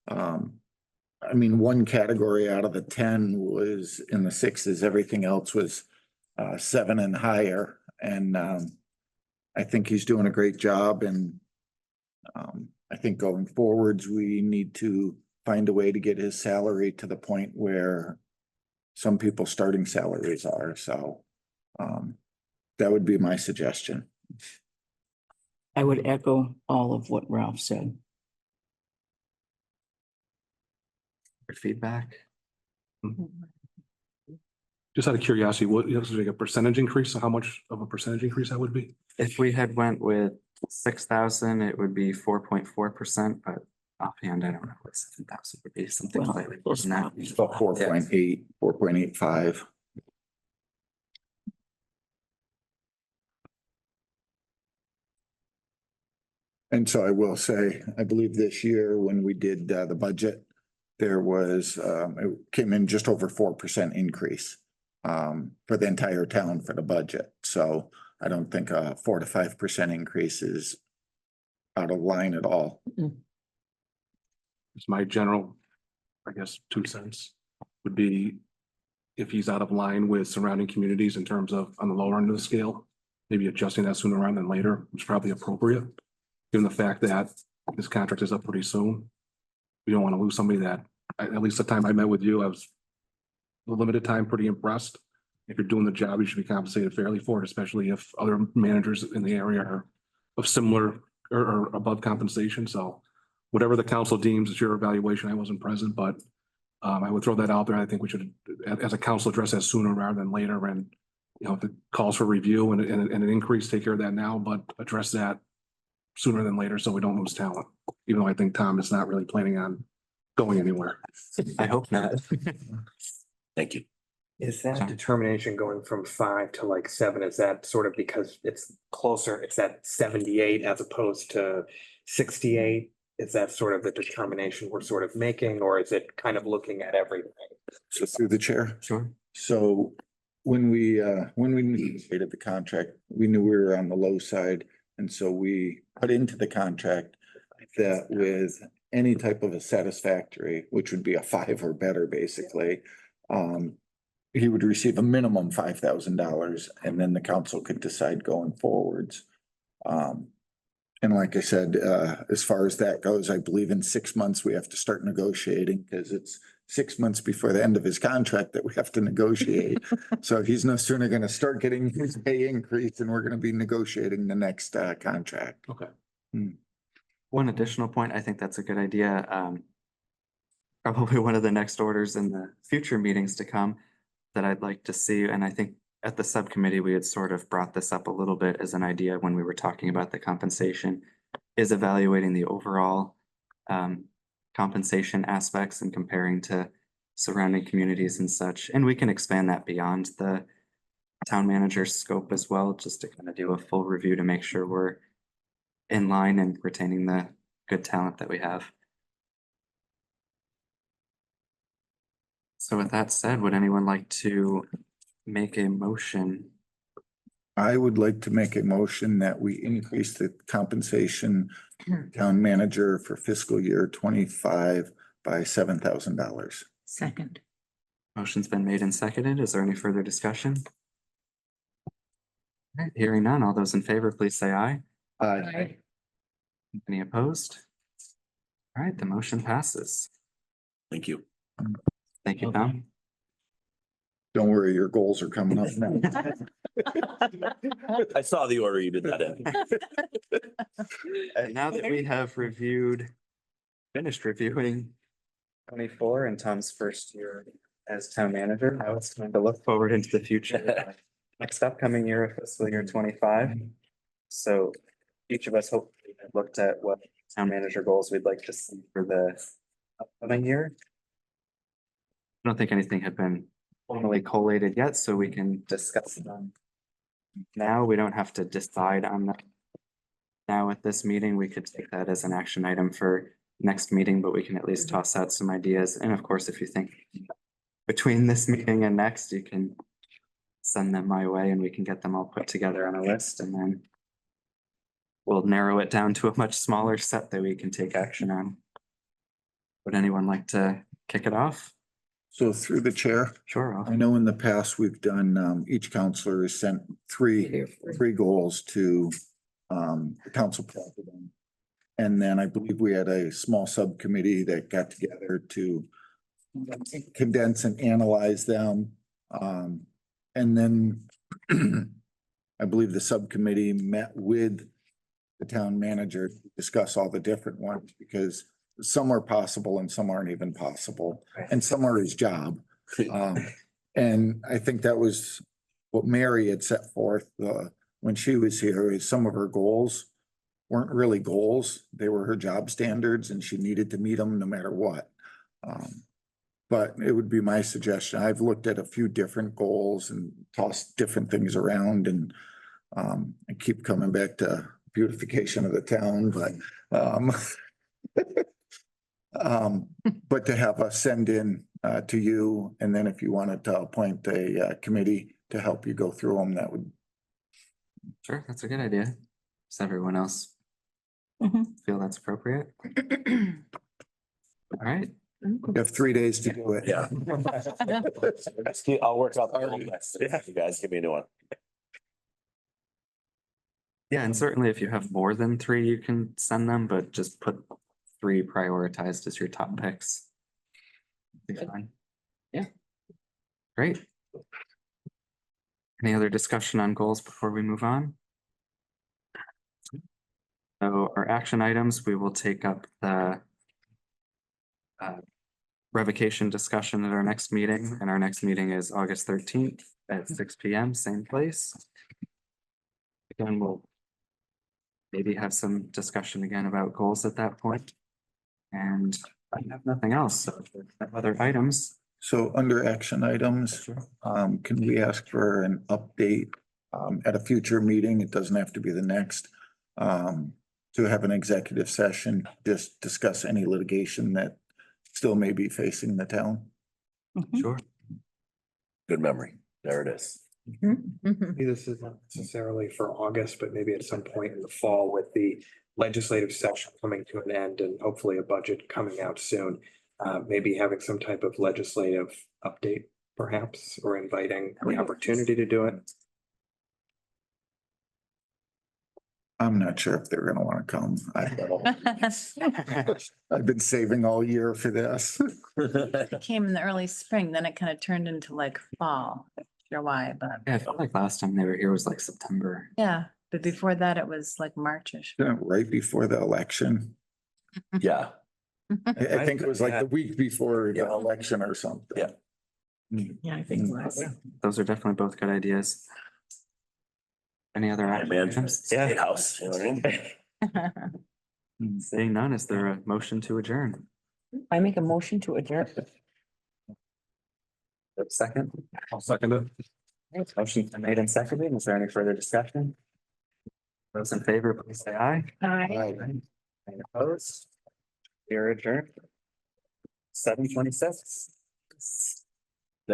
S1: I mean, 1 category out of the 10 was in the 6s, everything else was 7 and higher. And I think he's doing a great job, and I think going forwards, we need to find a way to get his salary to the point where some people's starting salaries are. So that would be my suggestion.
S4: I would echo all of what Ralph said.
S2: For feedback.
S9: Just out of curiosity, what, like a percentage increase? So how much of a percentage increase that would be?
S2: If we had went with 6,000, it would be 4.4%, but offhand, I don't know what 7,000 would be, something
S4: Well,
S2: slightly more than that.
S1: About 4.8, 4.85. And so I will say, I believe this year when we did the budget, there was, it came in just over 4% increase for the entire town for the budget. So I don't think a 4 to 5% increase is out of line at all.
S9: It's my general, I guess, 2 cents would be, if he's out of line with surrounding communities in terms of on the lower end of the scale, maybe adjusting that sooner rather than later is probably appropriate, given the fact that his contract is up pretty soon. We don't want to lose somebody that, at least the time I met with you, I was a limited time pretty impressed. If you're doing the job, you should be compensated fairly for it, especially if other managers in the area are of similar or above compensation. So whatever the council deems is your evaluation. I wasn't present, but I would throw that out there. I think we should, as a council, address that sooner rather than later. And, you know, if it calls for review and an increase, take care of that now, but address that sooner than later so we don't lose talent. Even though I think Tom is not really planning on going anywhere.
S2: I hope not.
S6: Thank you.
S3: Is that
S2: Sorry.
S3: determination going from 5 to like 7? Is that sort of because it's closer, it's at 78 as opposed to 68? Is that sort of the determination we're sort of making, or is it kind of looking at everything?
S1: So through the chair.
S2: Sure.
S1: So when we negotiated the contract, we knew we were on the low side. And so we put into the contract that with any type of a satisfactory, which would be a 5 or better, basically, he would receive a minimum $5,000 and then the council could decide going forwards. And like I said, as far as that goes, I believe in 6 months, we have to start negotiating because it's 6 months before the end of his contract that we have to negotiate. So he's no sooner going to start getting his pay increase and we're going to be negotiating the next contract.
S9: Okay.
S2: One additional point, I think that's a good idea. Probably one of the next orders in the future meetings to come that I'd like to see, and I think at the subcommittee, we had sort of brought this up a little bit as an idea when we were talking about the compensation, is evaluating the overall compensation aspects and comparing to surrounding communities and such. And we can expand that beyond the town manager's scope as well, just to kind of do a full review to make sure we're in line and retaining the good talent that we have. So with that said, would anyone like to make a motion?
S1: I would like to make a motion that we increase the compensation town manager for fiscal year 25 by $7,000.
S4: Second.
S2: Motion's been made and seconded. Is there any further discussion? All right, hearing none, all those in favor, please say aye.
S1: Aye.
S2: Any opposed? All right, the motion passes.
S6: Thank you.
S2: Thank you, Tom.
S1: Don't worry, your goals are coming up now.
S6: I saw the order you did that in.
S2: Now that we have finished reviewing 24 and Tom's first year as town manager, now it's time to look forward into the future. Next upcoming year of fiscal year 25. So each of us hopefully have looked at what town manager goals we'd like to see for the upcoming year. I don't think anything had been formally collated yet, so we can discuss them. Now, we don't have to decide on that. Now at this meeting, we could take that as an action item for next meeting, but we can at least toss out some ideas. And of course, if you think between this meeting and next, you can send them my way and we can get them all put together on a list, and then we'll narrow it down to a much smaller set that we can take action on. Would anyone like to kick it off?
S1: So through the chair,
S2: Sure.
S1: I know in the past we've done, each counselor has sent three goals to the council president. And then I believe we had a small subcommittee that got together to condense and analyze them. And then I believe the subcommittee met with the town manager to discuss all the different ones, because some are possible and some aren't even possible, and some are his job. And I think that was what Mary had set forth when she was here, is some of her goals weren't really goals. They were her job standards and she needed to meet them no matter what. But it would be my suggestion. I've looked at a few different goals and tossed different things around, and I keep coming back to beautification of the town, but to have us send in to you, and then if you wanted to appoint a committee to help you go through them, that would.
S2: Sure, that's a good idea. Does everyone else
S4: Mhm.
S2: feel that's appropriate? All right,
S1: You have 3 days to do it.
S6: Yeah. I'll work out the old mess. You guys give me a new one.
S2: Yeah, and certainly if you have more than three, you can send them, but just put three prioritized as your top picks. Be fine.
S4: Yeah.
S2: Great. Any other discussion on goals before we move on? So our action items, we will take up the revocation discussion at our next meeting, and our next meeting is August 13th at 6 p.m., same place. Again, we'll maybe have some discussion again about goals at that point. And I have nothing else, so if there's no other items.
S1: So under action items, can we ask for an update at a future meeting? It doesn't have to be the next. To have an executive session, just discuss any litigation that still may be facing the town.
S4: Mhm.
S2: Sure.
S6: Good memory. There it is.
S3: Maybe this is not necessarily for August, but maybe at some point in the fall with the legislative session coming to an end and hopefully a budget coming out soon. Maybe having some type of legislative update perhaps, or inviting the opportunity to do it.
S1: I'm not sure if they're gonna wanna come. I've been saving all year for this.
S7: It came in the early spring, then it kind of turned into like fall. Not sure why, but
S2: Yeah, I felt like last time they were here was like September.
S7: yeah, but before that it was like Marchish.
S1: Right before the election.
S6: Yeah.
S1: I think it was like the week before the
S6: Yeah.
S1: election or something.
S6: Yeah.
S4: Yeah, I think it was.
S2: Those are definitely both good ideas. Any other
S6: Hey,
S2: action
S6: man,
S2: items?
S6: State House, you know what I mean?
S2: Seeing none, is there a motion to adjourn?
S10: I make a motion to adjourn.
S2: Second,
S9: I'll second it.
S2: motion's been made and seconded. Is there any further discussion? Those in favor, please say aye.
S1: Aye.
S2: Any opposed? We are adjourned. 7:26.